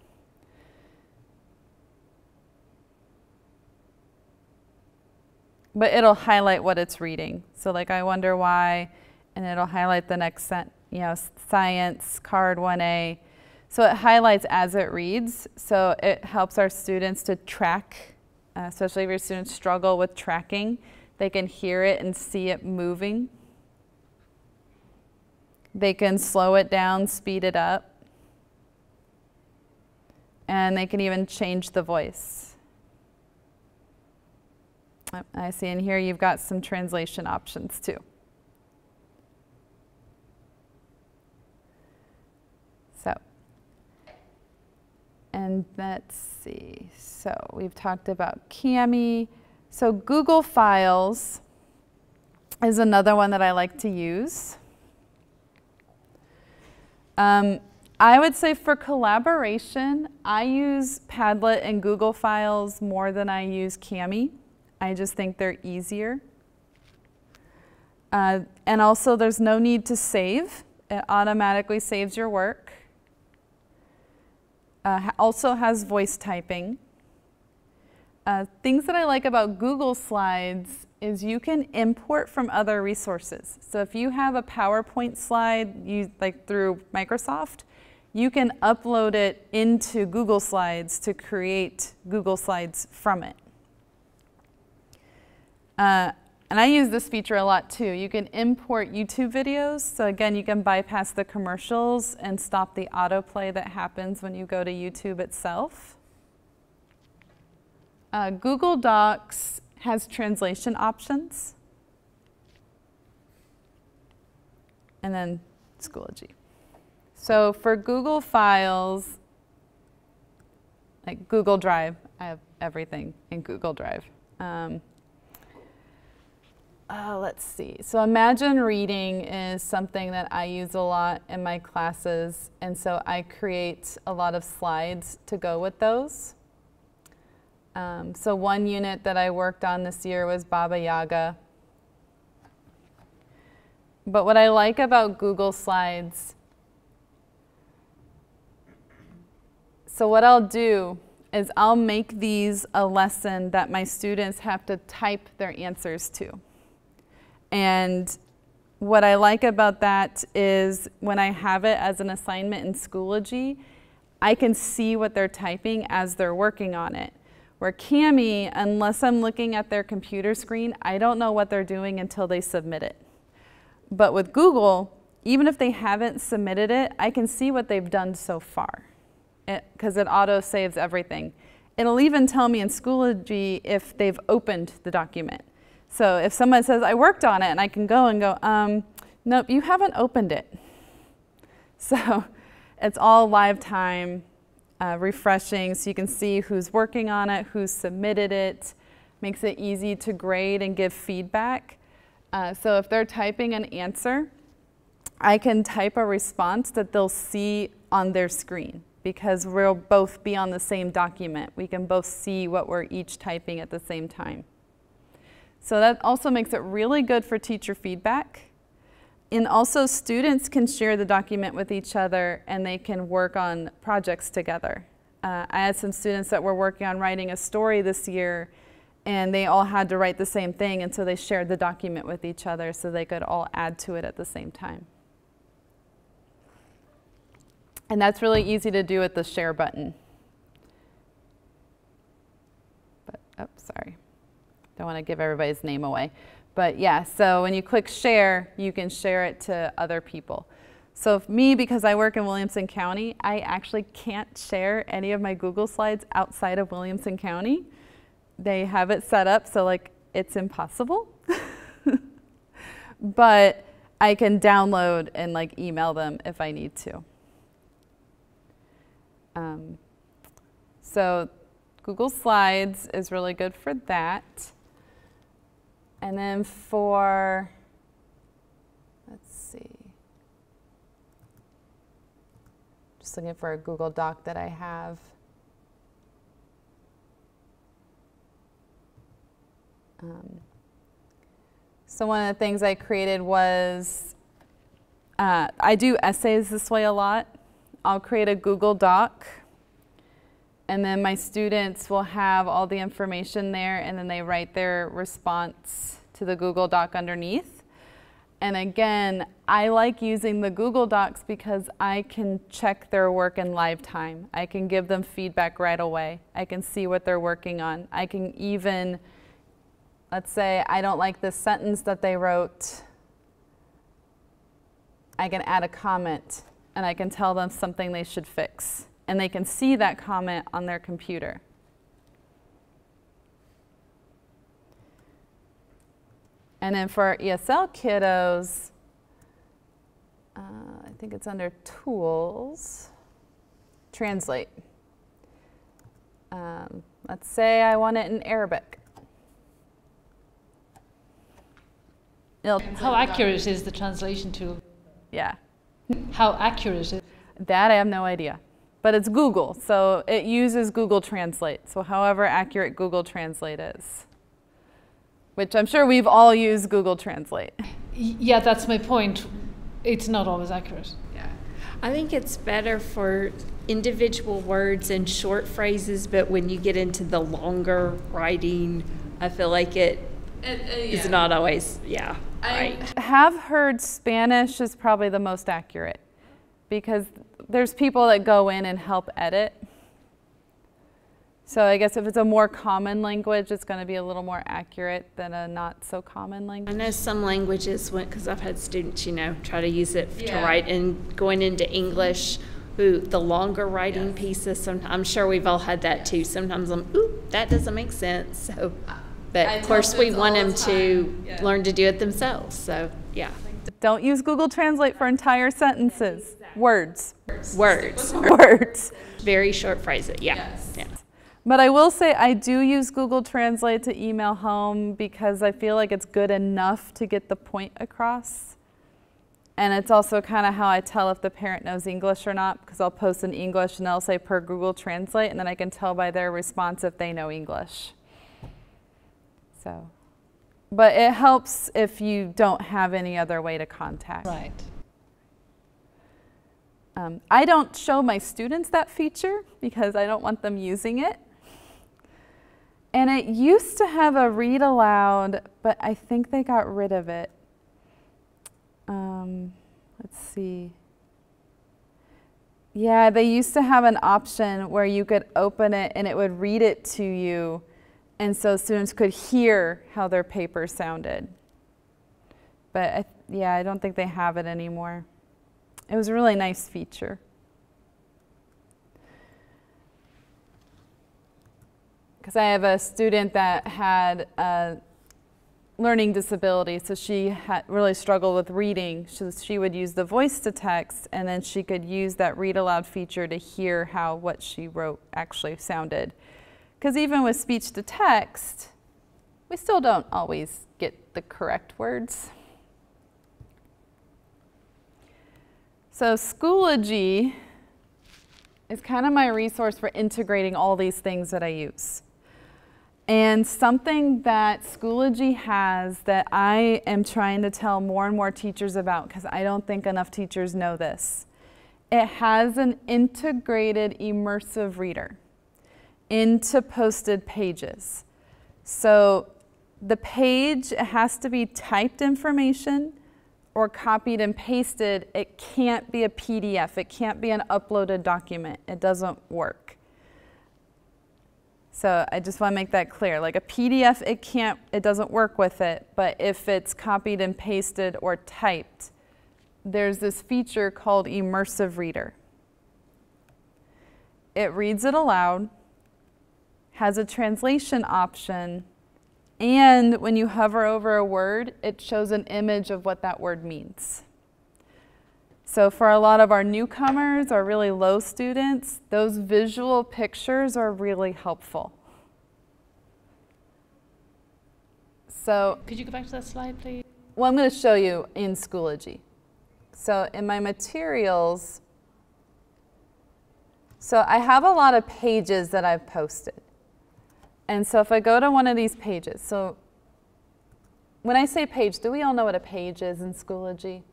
C: But it'll highlight what it's reading. So like, I wonder why, and it'll highlight the next science, card 1A. So it highlights as it reads. So it helps our students to track, especially if your students struggle with tracking. They can hear it and see it moving. They can slow it down, speed it up. And they can even change the voice. I see in here you've got some translation options too. So, and let's see. So we've talked about Kami. So Google Files is another one that I like to use. I would say for collaboration, I use Padlet and Google Files more than I use Kami. I just think they're easier. And also, there's no need to save. It automatically saves your work. Also has voice typing. Things that I like about Google Slides is you can import from other resources. So if you have a PowerPoint slide like through Microsoft, you can upload it into Google Slides to create Google Slides from it. And I use this feature a lot too. You can import YouTube videos. So again, you can bypass the commercials and stop the autoplay that happens when you go to YouTube itself. Google Docs has translation options. And then Schoology. So for Google Files, like Google Drive, I have everything in Google Drive. Let's see. So Imagine Reading is something that I use a lot in my classes, and so I create a lot of slides to go with those. So one unit that I worked on this year was Baba Yaga. But what I like about Google Slides, so what I'll do is I'll make these a lesson that my students have to type their answers to. And what I like about that is when I have it as an assignment in Schoology, I can see what they're typing as they're working on it. Where Kami, unless I'm looking at their computer screen, I don't know what they're doing until they submit it. But with Google, even if they haven't submitted it, I can see what they've done so far, because it auto-saves everything. It'll even tell me in Schoology if they've opened the document. So if someone says, I worked on it, and I can go and go, nope, you haven't opened it. So it's all live time, refreshing, so you can see who's working on it, who's submitted it. Makes it easy to grade and give feedback. So if they're typing an answer, I can type a response that they'll see on their screen, because we'll both be on the same document. We can both see what we're each typing at the same time. So that also makes it really good for teacher feedback. And also students can share the document with each other and they can work on projects together. I had some students that were working on writing a story this year, and they all had to write the same thing, and so they shared the document with each other so they could all add to it at the same time. And that's really easy to do with the share button. But, oh, sorry. Don't want to give everybody's name away. But yeah, so when you click share, you can share it to other people. So me, because I work in Williamson County, I actually can't share any of my Google Slides outside of Williamson County. They have it set up so like it's impossible. But I can download and like email them if I need to. So Google Slides is really good for that. And then for, let's see, just looking for a Google Doc that I have. So one of the things I created was, I do essays this way a lot. I'll create a Google Doc, and then my students will have all the information there, and then they write their response to the Google Doc underneath. And again, I like using the Google Docs because I can check their work in live time. I can give them feedback right away. I can see what they're working on. I can even, let's say I don't like this sentence that they wrote. I can add a comment, and I can tell them something they should fix. And they can see that comment on their computer. And then for our ESL kiddos, I think it's under Tools, Translate. Let's say I want it in Arabic.
D: How accurate is the translation tool?
C: Yeah.
D: How accurate is it?
C: That I have no idea. But it's Google, so it uses Google Translate. So however accurate Google Translate is. Which I'm sure we've all used Google Translate.
D: Yeah, that's my point. It's not always accurate.
E: Yeah. I think it's better for individual words and short phrases, but when you get into the longer writing, I feel like it is not always, right.
C: I have heard Spanish is probably the most accurate because there's people that go in and help edit. So I guess if it's a more common language, it's going to be a little more accurate than a not so common language.
E: I know some languages, because I've had students, try to use it to write, and going into English, the longer writing pieces, I'm sure we've all had that too. Sometimes that doesn't make sense. So, but of course we want them to learn to do it themselves. So, yeah.
C: Don't use Google Translate for entire sentences. Words.
E: Words. Very short phrases, yeah.
C: But I will say I do use Google Translate to email home because I feel like it's good enough to get the point across. And it's also kind of how I tell if the parent knows English or not, because I'll post in English and they'll say per Google Translate, and then I can tell by their response if they know English. So, but it helps if you don't have any other way to contact.
D: Right.
C: I don't show my students that feature because I don't want them using it. And it used to have a read aloud, but I think they got rid of it. Let's see. Yeah, they used to have an option where you could open it and it would read it to you, and so students could hear how their paper sounded. But I don't think they have it anymore. It was a really nice feature. Because I have a student that had a learning disability, so she had really struggled with reading. So she would use the voice to text, and then she could use that read aloud feature to hear how what she wrote actually sounded. Because even with speech to text, we still don't always get the correct words. So Schoology is kind of my resource for integrating all these things that I use. And something that Schoology has that I am trying to tell more and more teachers about, because I don't think enough teachers know this. It has an integrated immersive reader into posted pages. So the page has to be typed information or copied and pasted. It can't be a PDF. It can't be an uploaded document. It doesn't work. So I just want to make that clear. Like a PDF, it doesn't work with it, but if it's copied and pasted or typed, there's this feature called Immersive Reader. It reads it aloud, has a translation option, and when you hover over a word, it shows an image of what that word means. So for a lot of our newcomers or really low students, those visual pictures are really helpful. So,
D: could you go back to that slide, please?
C: Well, I'm going to show you in Schoology. So in my materials, so I have a lot of pages that I've posted. And so if I go to one of these pages, so when I say page, do we all know what a page is in Schoology?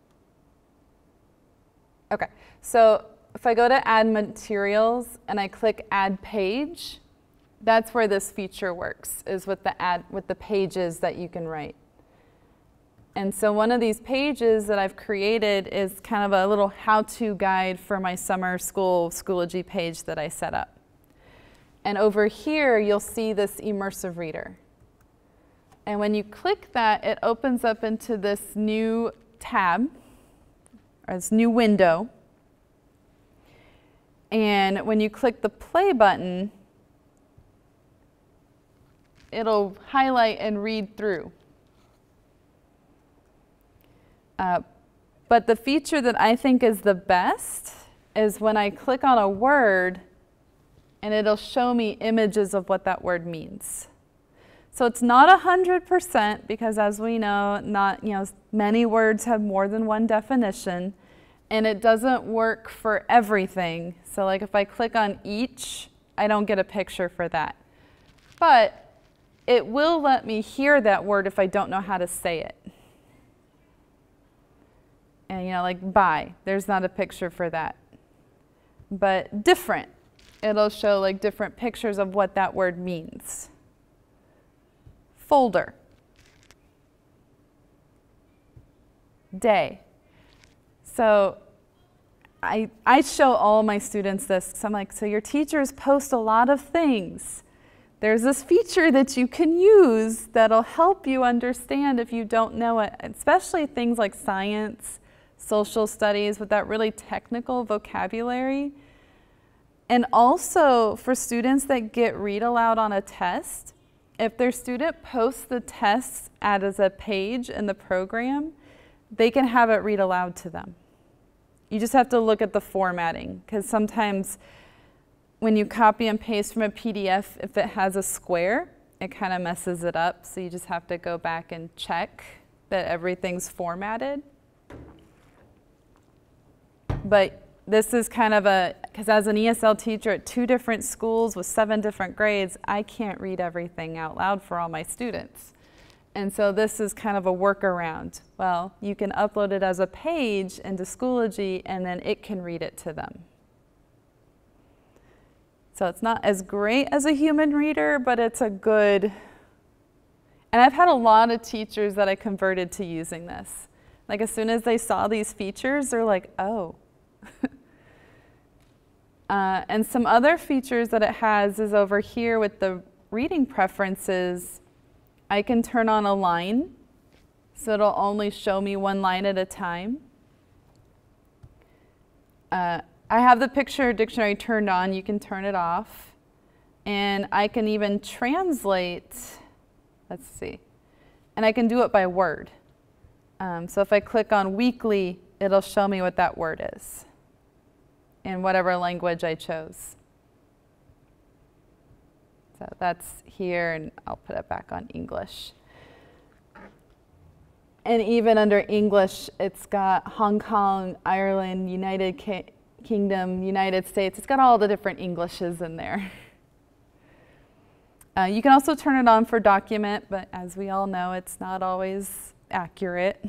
C: Okay, so if I go to Add Materials and I click Add Page, that's where this feature works, is with the pages that you can write. And so one of these pages that I've created is kind of a little how-to guide for my summer school Schoology page that I set up. And over here, you'll see this immersive reader. And when you click that, it opens up into this new tab, or this new window. And when you click the play button, it'll highlight and read through. But the feature that I think is the best is when I click on a word and it'll show me images of what that word means. So it's not 100% because, as we know, many words have more than one definition, and it doesn't work for everything. So like if I click on each, I don't get a picture for that. But it will let me hear that word if I don't know how to say it. And like buy, there's not a picture for that. But different, it'll show like different pictures of what that word means. Folder. Day. So I show all my students this. So I'm like, so your teachers post a lot of things. There's this feature that you can use that'll help you understand if you don't know it, especially things like science, social studies with that really technical vocabulary. And also for students that get read aloud on a test, if their student posts the tests as a page in the program, they can have it read aloud to them. You just have to look at the formatting, because sometimes when you copy and paste from a PDF, if it has a square, it kind of messes it up. So you just have to go back and check that everything's formatted. But this is kind of because as an ESL teacher at 2 different schools with 7 different grades, I can't read everything out loud for all my students. And so this is kind of a workaround. Well, you can upload it as a page into Schoology, and then it can read it to them. So it's not as great as a human reader, but it's a good, and I've had a lot of teachers that I converted to using this. Like as soon as they saw these features, they're like, oh. And some other features that it has is over here with the reading preferences. I can turn on a line, so it'll only show me one line at a time. I have the picture dictionary turned on. You can turn it off. And I can even translate, let's see, and I can do it by word. So if I click on weekly, it'll show me what that word is in whatever language I chose. So that's here, and I'll put it back on English. And even under English, it's got Hong Kong, Ireland, United Kingdom, United States. It's got all the different Englishes in there. You can also turn it on for document, but as we all know, it's not always accurate.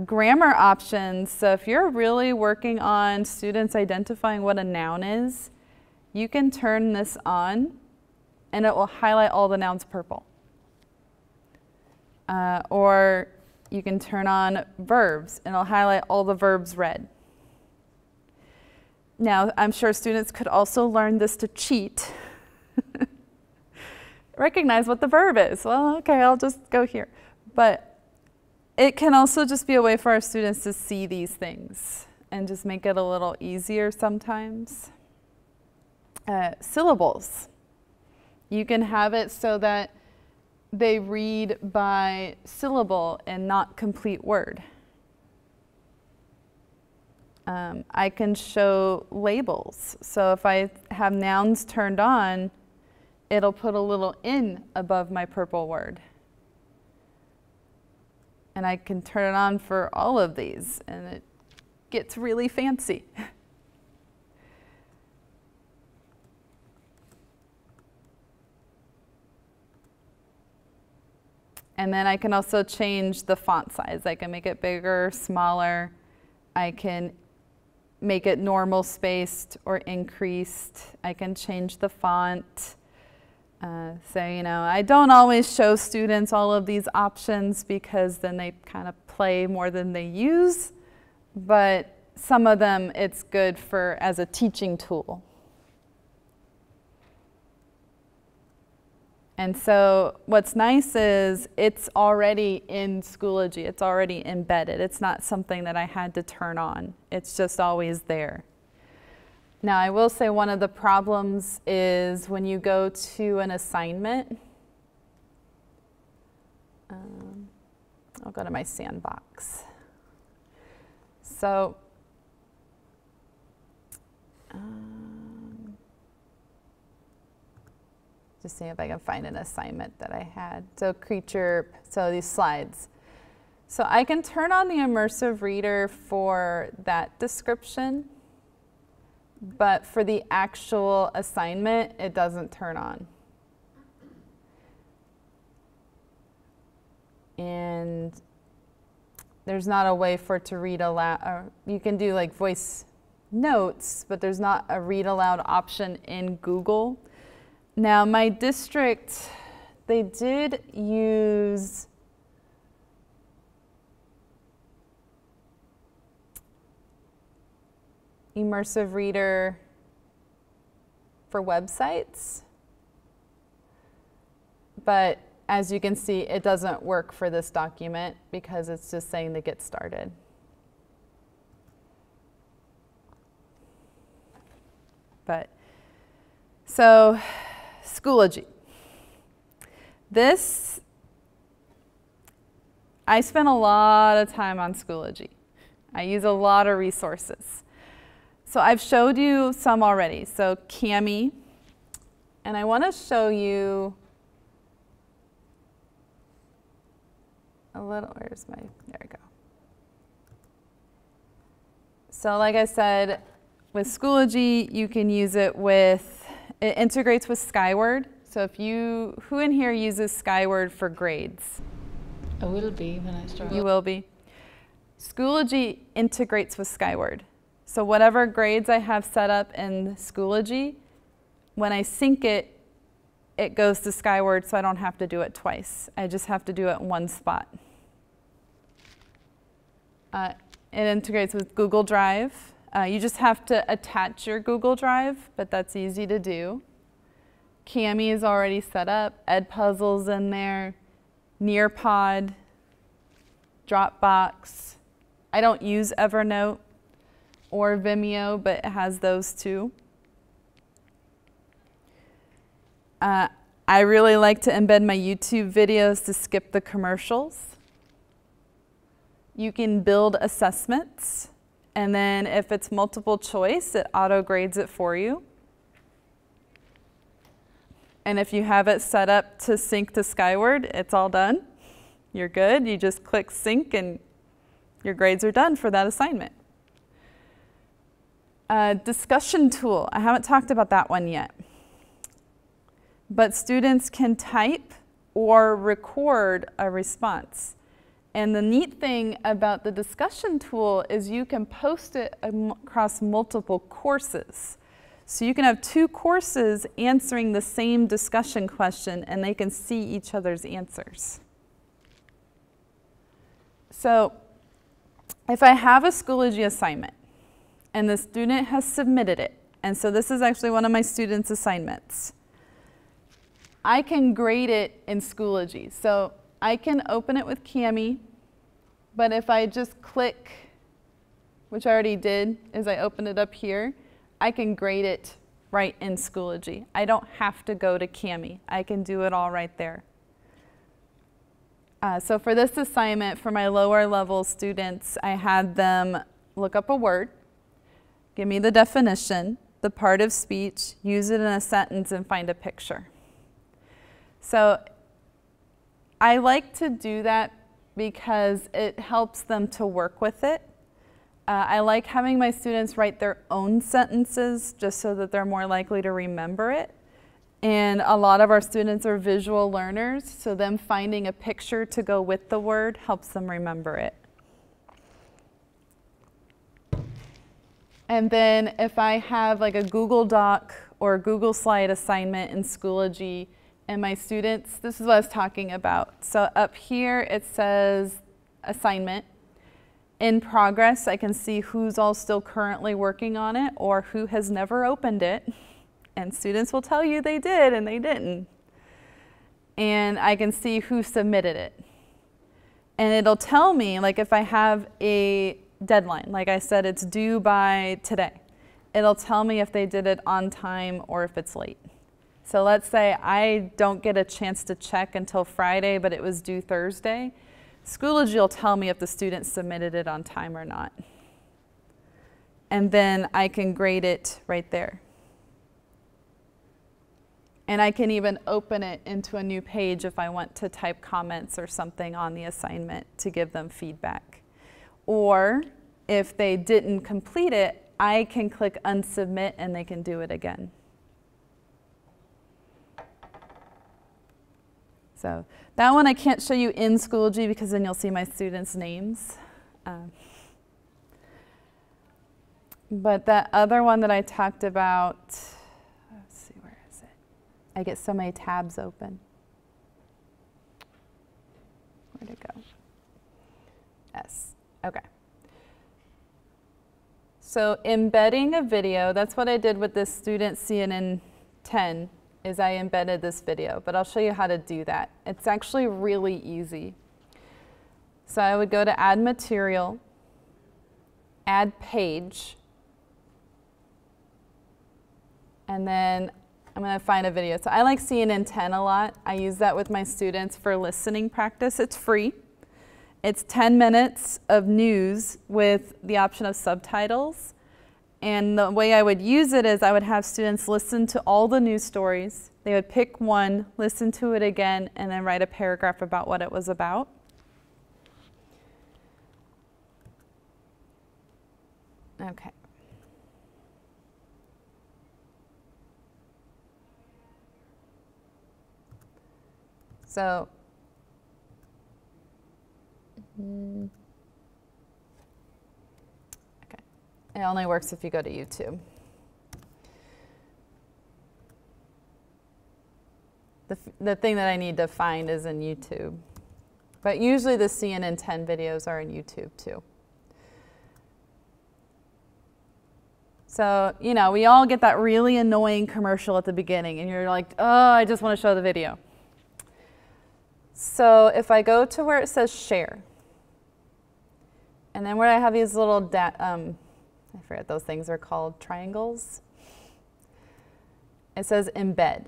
C: Grammar options. So if you're really working on students identifying what a noun is, you can turn this on, and it will highlight all the nouns purple. Or you can turn on verbs, and it'll highlight all the verbs red. Now, I'm sure students could also learn this to cheat. Recognize what the verb is. Well, okay, I'll just go here. But it can also just be a way for our students to see these things and just make it a little easier sometimes. Syllables. You can have it so that they read by syllable and not complete word. I can show labels. So if I have nouns turned on, it'll put a little in above my purple word. And I can turn it on for all of these, and it gets really fancy. And then I can also change the font size. I can make it bigger, smaller. I can make it normal spaced or increased. I can change the font. So, you know, I don't always show students all of these options because then they kind of play more than they use, but some of them it's good for as a teaching tool. And so what's nice is it's already in Schoology. It's already embedded. It's not something that I had to turn on. It's just always there. Now, I will say one of the problems is when you go to an assignment, I'll go to my sandbox. So, just see if I can find an assignment that I had. So creature, so these slides. So I can turn on the immersive reader for that description, but for the actual assignment, it doesn't turn on. And there's not a way for it to read aloud. You can do like voice notes, but there's not a read aloud option in Google. Now, my district, they did use immersive reader for websites, but as you can see, it doesn't work for this document because it's just saying to get started. But, so, Schoology. This, I spent a lot of time on Schoology. I use a lot of resources. So I've showed you some already. So Kami, and I want to show you a little, where's my, there we go. So like I said, with Schoology, you can use it with, it integrates with Skyward. So if you, who in here uses Skyward for grades?
D: I will be when I start.
C: You will be. Schoology integrates with Skyward. So whatever grades I have set up in Schoology, when I sync it, it goes to Skyward so I don't have to do it twice. I just have to do it in one spot. It integrates with Google Drive. You just have to attach your Google Drive, but that's easy to do. Kami is already set up. Edpuzzle's in there. Nearpod, Dropbox. I don't use Evernote or Vimeo, but it has those too. I really like to embed my YouTube videos to skip the commercials. You can build assessments. And then if it's multiple choice, it auto grades it for you. And if you have it set up to sync to Skyward, it's all done. You're good. You just click sync and your grades are done for that assignment. Discussion tool. I haven't talked about that one yet. But students can type or record a response. And the neat thing about the discussion tool is you can post it across multiple courses. So you can have 2 courses answering the same discussion question and they can see each other's answers. So if I have a Schoology assignment and the student has submitted it, and so this is actually one of my students' assignments, I can grade it in Schoology. So I can open it with Kami, but if I just click, which I already did, is I open it up here, I can grade it right in Schoology. I don't have to go to Kami. I can do it all right there. So for this assignment, for my lower level students, I had them look up a word, give me the definition, the part of speech, use it in a sentence, and find a picture. So I like to do that because it helps them to work with it. I like having my students write their own sentences just so that they're more likely to remember it. And a lot of our students are visual learners, so them finding a picture to go with the word helps them remember it. And then if I have like a Google Doc or a Google Slide assignment in Schoology, and my students, this is what I was talking about. So up here it says assignment. In progress, I can see who's all still currently working on it or who has never opened it. And students will tell you they did and they didn't. And I can see who submitted it. And it'll tell me, like if I have a deadline, like I said, it's due by today. It'll tell me if they did it on time or if it's late. So let's say I don't get a chance to check until Friday, but it was due Thursday. Schoology will tell me if the student submitted it on time or not. And then I can grade it right there. And I can even open it into a new page if I want to type comments or something on the assignment to give them feedback. Or if they didn't complete it, I can click unsubmit and they can do it again. So that one I can't show you in Schoology because then you'll see my students' names. But that other one that I talked about, let's see, where is it? I get so many tabs open. Where'd it go? S, okay. So embedding a video, that's what I did with this student CNN 10, is I embedded this video, but I'll show you how to do that. It's actually really easy. So I would go to Add Material, Add Page, and then I'm going to find a video. So I like CNN 10 a lot. I use that with my students for listening practice. It's free. It's 10 minutes of news with the option of subtitles. And the way I would use it is I would have students listen to all the news stories. They would pick one, listen to it again, and then write a paragraph about what it was about. Okay. So, okay. It only works if you go to YouTube. The thing that I need to find is in YouTube. But usually the CNN 10 videos are in YouTube too. So, you know, we all get that really annoying commercial at the beginning and you're like, oh, I just want to show the video. So if I go to where it says share, and then where I have these little, I forget those things are called, triangles. It says embed.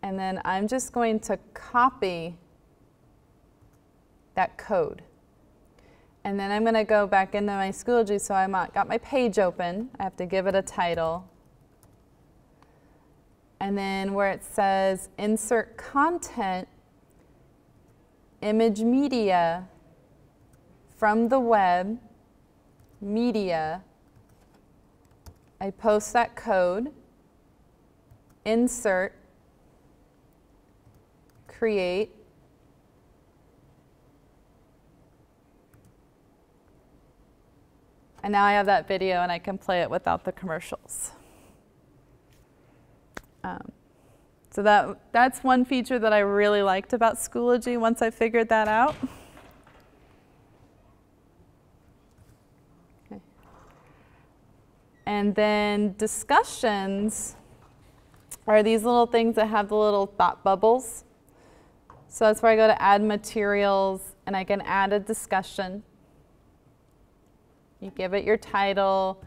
C: And then I'm just going to copy that code. And then I'm going to go back into my Schoology, so I've got my page open. I have to give it a title. And then where it says insert content, image media, from the web, media, I post that code, insert, create, and now I have that video and I can play it without the commercials. So that's one feature that I really liked about Schoology once I figured that out. Okay. And then discussions are these little things that have the little thought bubbles. So that's where I go to Add Materials, and I can add a discussion. You give it your title.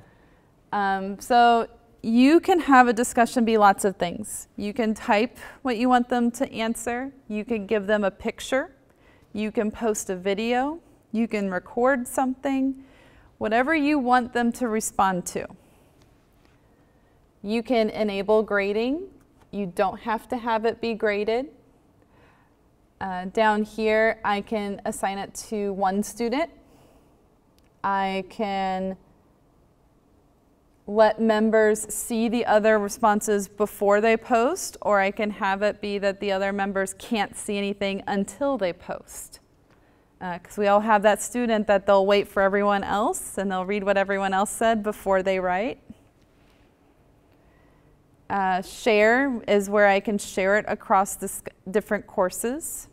C: So you can have a discussion be lots of things. You can type what you want them to answer. You can give them a picture. You can post a video. You can record something. Whatever you want them to respond to. You can enable grading. You don't have to have it be graded. Down here, I can assign it to one student. I can let members see the other responses before they post, or I can have it be that the other members can't see anything until they post. Because we all have that student that they'll wait for everyone else and they'll read what everyone else said before they write. Share is where I can share it across the different courses,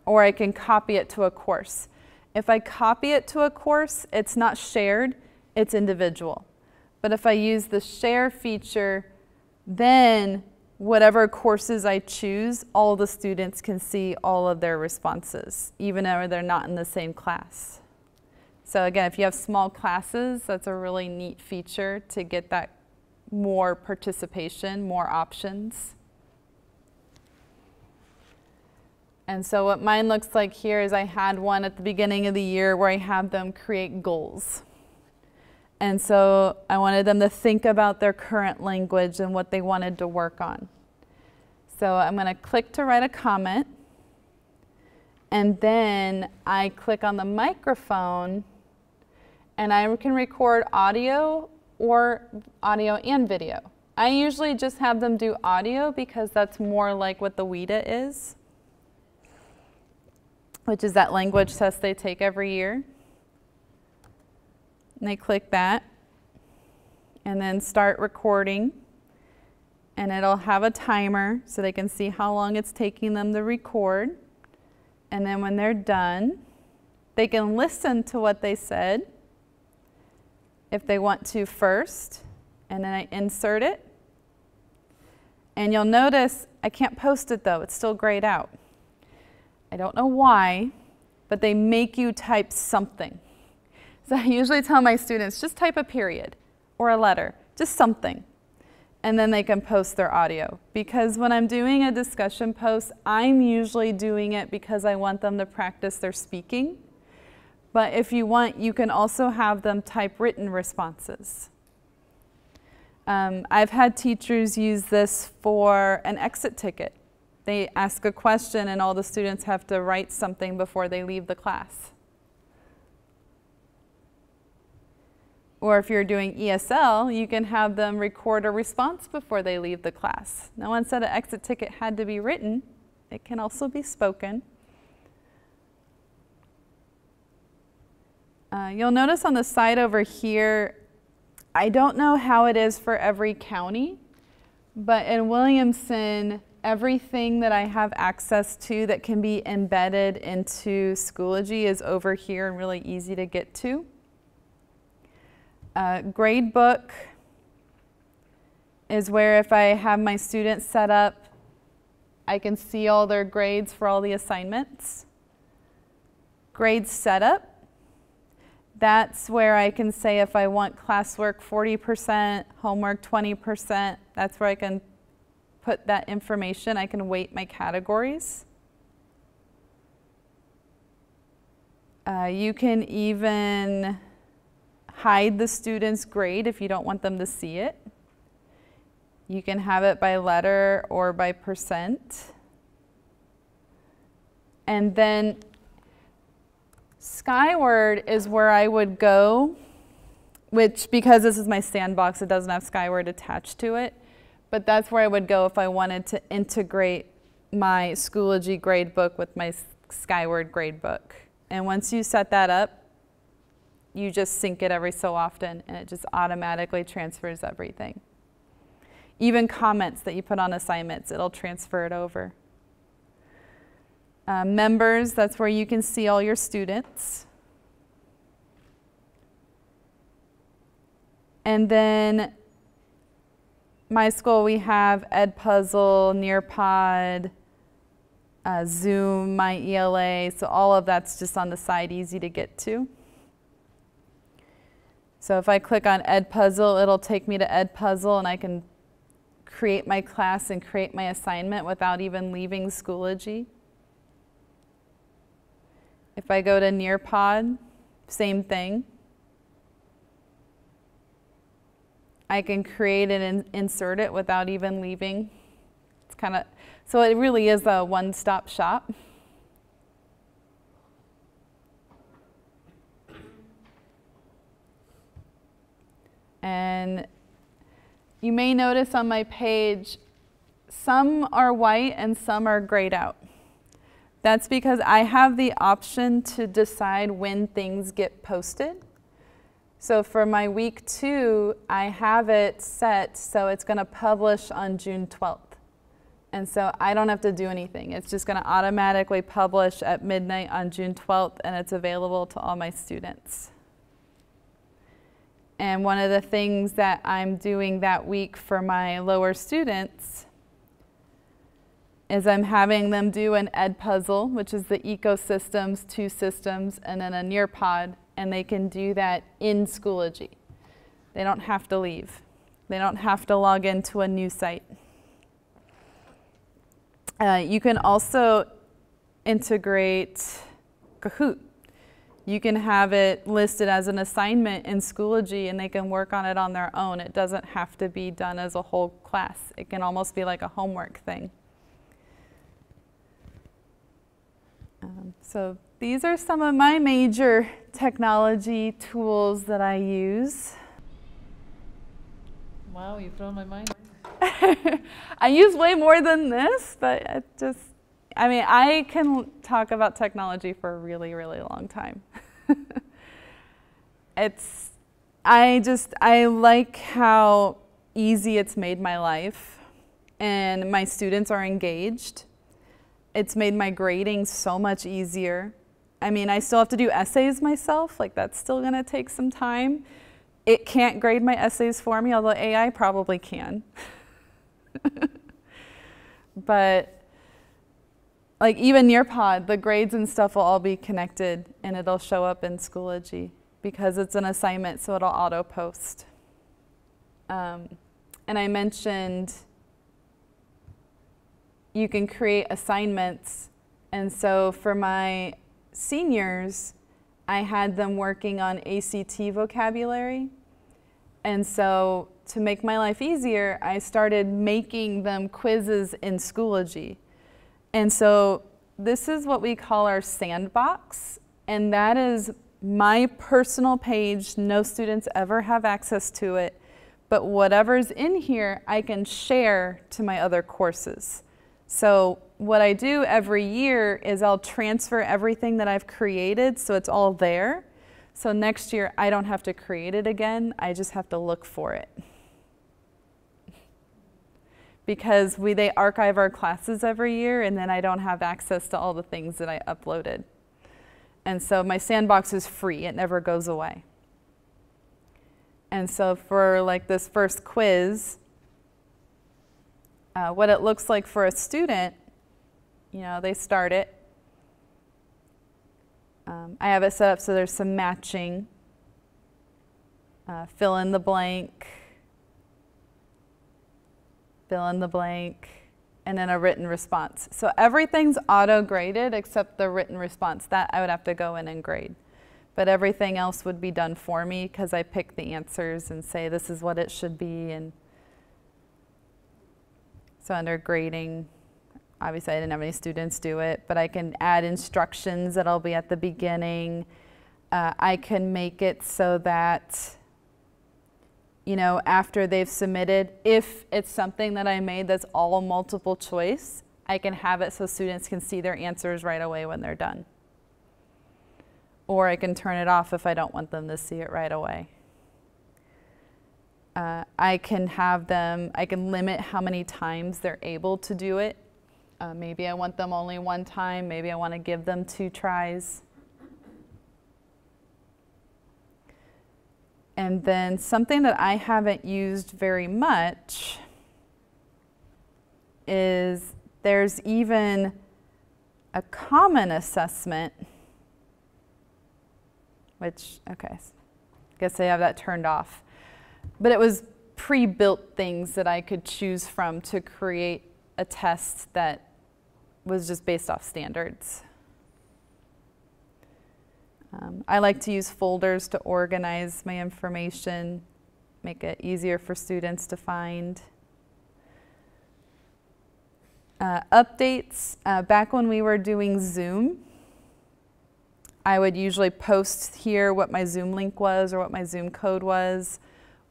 C: or I can copy it to a course. If I copy it to a course, it's not shared, it's individual. But if I use the share feature, then whatever courses I choose, all the students can see all of their responses, even though they're not in the same class. So again, if you have small classes, that's a really neat feature to get that more participation, more options. And so what mine looks like here is I had one at the beginning of the year where I have them create goals. And so I wanted them to think about their current language and what they wanted to work on. So I'm going to click to write a comment. And then I click on the microphone and I can record audio or audio and video. I usually just have them do audio because that's more like what the WIDA is, which is that language test they take every year. And they click that and then start recording, and it'll have a timer so they can see how long it's taking them to record. And then when they're done, they can listen to what they said if they want to first, and then I insert it. And you'll notice I can't post it though, it's still grayed out. I don't know why, but they make you type something. So I usually tell my students, just type a period or a letter, just something. And then they can post their audio. Because when I'm doing a discussion post, I'm usually doing it because I want them to practice their speaking. But if you want, you can also have them type written responses. I've had teachers use this for an exit ticket. They ask a question and all the students have to write something before they leave the class. Or if you're doing ESL, you can have them record a response before they leave the class. No one said an exit ticket had to be written. It can also be spoken. You'll notice on the side over here, I don't know how it is for every county, but in Williamson, everything that I have access to that can be embedded into Schoology is over here and really easy to get to. Gradebook is where if I have my students set up, I can see all their grades for all the assignments. Grade setup, that's where I can say if I want classwork 40%, homework 20%, that's where I can put that information. I can weight my categories. You can even hide the student's grade if you don't want them to see it. You can have it by letter or by percent. And then Skyward is where I would go, which because this is my sandbox, it doesn't have Skyward attached to it. But that's where I would go if I wanted to integrate my Schoology gradebook with my Skyward gradebook. And once you set that up, you just sync it every so often and it just automatically transfers everything. Even comments that you put on assignments, it'll transfer it over. Members, that's where you can see all your students. And then my school, we have Edpuzzle, Nearpod, Zoom, My ELA, so all of that's just on the side, easy to get to. So if I click on Edpuzzle, it'll take me to Edpuzzle and I can create my class and create my assignment without even leaving Schoology. If I go to Nearpod, same thing. I can create and insert it without even leaving. It's kind of, so it really is a one-stop shop. And you may notice on my page, some are white and some are grayed out. That's because I have the option to decide when things get posted. So for my week 2, I have it set so it's going to publish on June 12th. And so I don't have to do anything. It's just going to automatically publish at midnight on June 12th, and it's available to all my students. And one of the things that I'm doing that week for my lower students is I'm having them do an Edpuzzle, which is the ecosystems, 2 systems, and then a Nearpod, and they can do that in Schoology. They don't have to leave. They don't have to log into a new site. You can also integrate Kahoot. You can have it listed as an assignment in Schoology, and they can work on it on their own. It doesn't have to be done as a whole class. It can almost be like a homework thing. So these are some of my major technology tools that I use.
D: Wow, you've blown my mind.
C: I use way more than this, but I mean, I can talk about technology for a really, really long time. I like how easy it's made my life, and my students are engaged. It's made my grading so much easier. I mean, I still have to do essays myself, like that's still gonna take some time. It can't grade my essays for me, although AI probably can. But like even Nearpod, the grades and stuff will all be connected, and it'll show up in Schoology because it's an assignment, so it'll auto post. And I mentioned you can create assignments, and so for my seniors, I had them working on ACT vocabulary. And so to make my life easier, I started making them quizzes in Schoology. And so this is what we call our sandbox, and that is my personal page. No students ever have access to it, but whatever's in here, I can share to my other courses. So what I do every year is I'll transfer everything that I've created so it's all there. So next year, I don't have to create it again. I just have to look for it. Because they archive our classes every year, and then I don't have access to all the things that I uploaded. And so my sandbox is free. It never goes away. And so for like this first quiz, what it looks like for a student, you know, they start it. I have it set up so there's some matching, fill in the blank, and then a written response. So everything's auto-graded except the written response. That I would have to go in and grade. But everything else would be done for me because I pick the answers and say this is what it should be. And so under grading, obviously I didn't have any students do it, but I can add instructions that'll be at the beginning. I can make it so that, you know, after they've submitted, if it's something that I made that's all multiple choice, I can have it so students can see their answers right away when they're done. Or I can turn it off if I don't want them to see it right away. I can limit how many times they're able to do it. Maybe I want them only one time, maybe I want to give them 2 tries. And then something that I haven't used very much is there's even a common assessment, which, okay, I guess I have that turned off. But it was pre-built things that I could choose from to create a test that was just based off standards. I like to use folders to organize my information, make it easier for students to find. Updates, back when we were doing Zoom, I would usually post here what my Zoom link was or what my Zoom code was,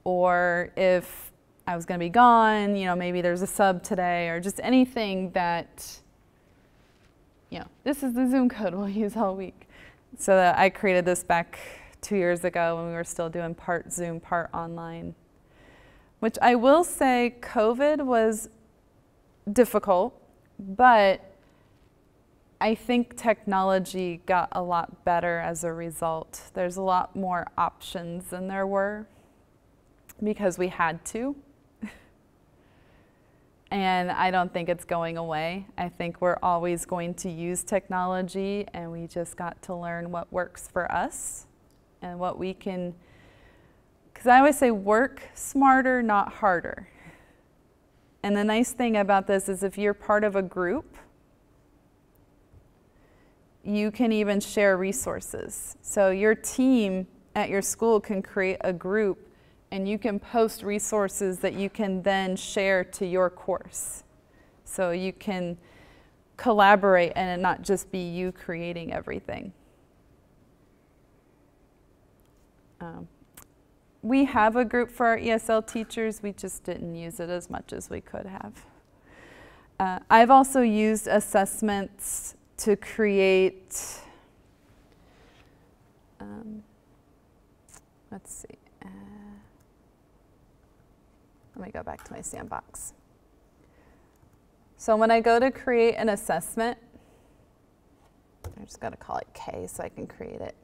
C: or if I was going to be gone, you know, maybe there's a sub today, or just anything that this is the Zoom code we'll use all week. So I created this back 2 years ago when we were still doing part Zoom, part online. Which I will say COVID was difficult, but I think technology got a lot better as a result. There's a lot more options than there were because we had to. And I don't think it's going away. I think we're always going to use technology, and we just got to learn what works for us and what we can, because I always say work smarter, not harder. And the nice thing about this is if you're part of a group, you can even share resources. So your team at your school can create a group, and you can post resources that you can then share to your course. So you can collaborate and it not just be you creating everything. We have a group for our ESL teachers. We just didn't use it as much as we could have. I've also used assessments to create, let's see. Let me go back to my sandbox. So when I go to create an assessment, I'm just going to call it K so I can create it.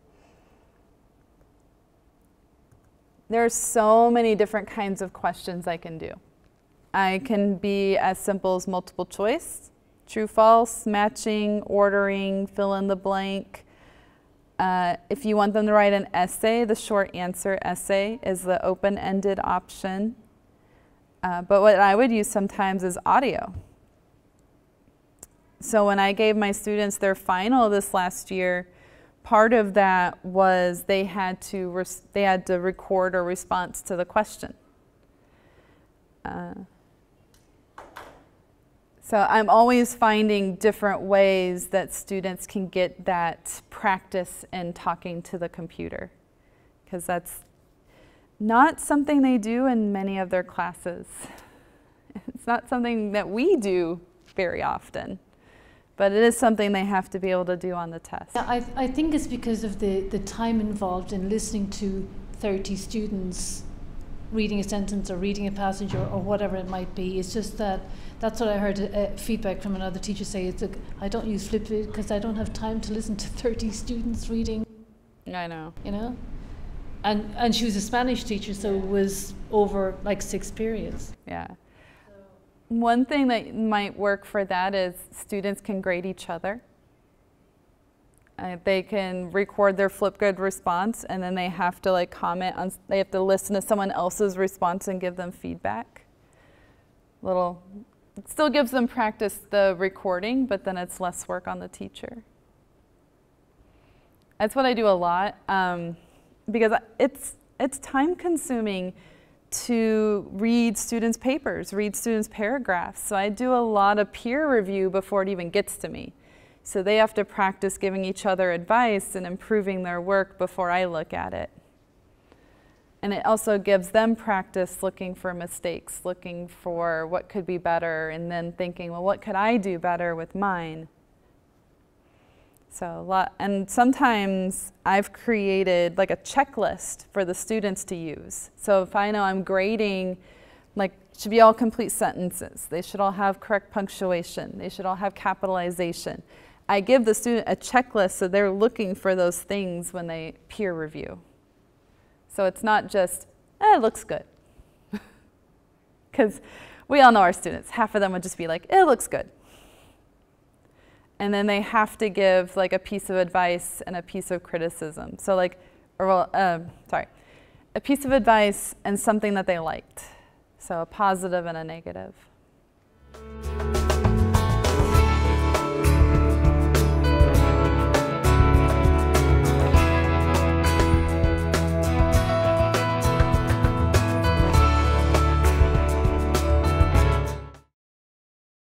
C: There's so many different kinds of questions I can do. I can be as simple as multiple choice, true, false, matching, ordering, fill in the blank. If you want them to write an essay, the short answer essay is the open-ended option. But what I would use sometimes is audio. So when I gave my students their final this last year, part of that was they had to record a response to the question. So I'm always finding different ways that students can get that practice in talking to the computer, because that's not something they do in many of their classes. It's not something that we do very often, but it is something they have to be able to do on the test.
D: Yeah, I think it's because of the time involved in listening to 30 students reading a sentence or reading a passage or whatever it might be. It's just that's what I heard feedback from another teacher say. It's like, I don't use Flipgrid because I don't have time to listen to 30 students reading.
C: I know.
D: You know? And she was a Spanish teacher, so it was over like 6 periods.
C: Yeah. One thing that might work for that is students can grade each other. They can record their Flipgrid response, and then they have to comment on, they have to listen to someone else's response and give them feedback. It still gives them practice the recording, but then it's less work on the teacher. That's what I do a lot. Because it's time consuming to read students' papers, read students' paragraphs. So I do a lot of peer review before it even gets to me. So they have to practice giving each other advice and improving their work before I look at it. And it also gives them practice looking for mistakes, looking for what could be better, and then thinking, well, what could I do better with mine? So and sometimes I've created like a checklist for the students to use. So if I know I'm grading, should be all complete sentences. They should all have correct punctuation. They should all have capitalization. I give the student a checklist so they're looking for those things when they peer review. So it's not just, it looks good. Because we all know our students. Half of them would just be like, it looks good. And then they have to give a piece of advice and a piece of criticism. So a piece of advice and something that they liked. So a positive and a negative.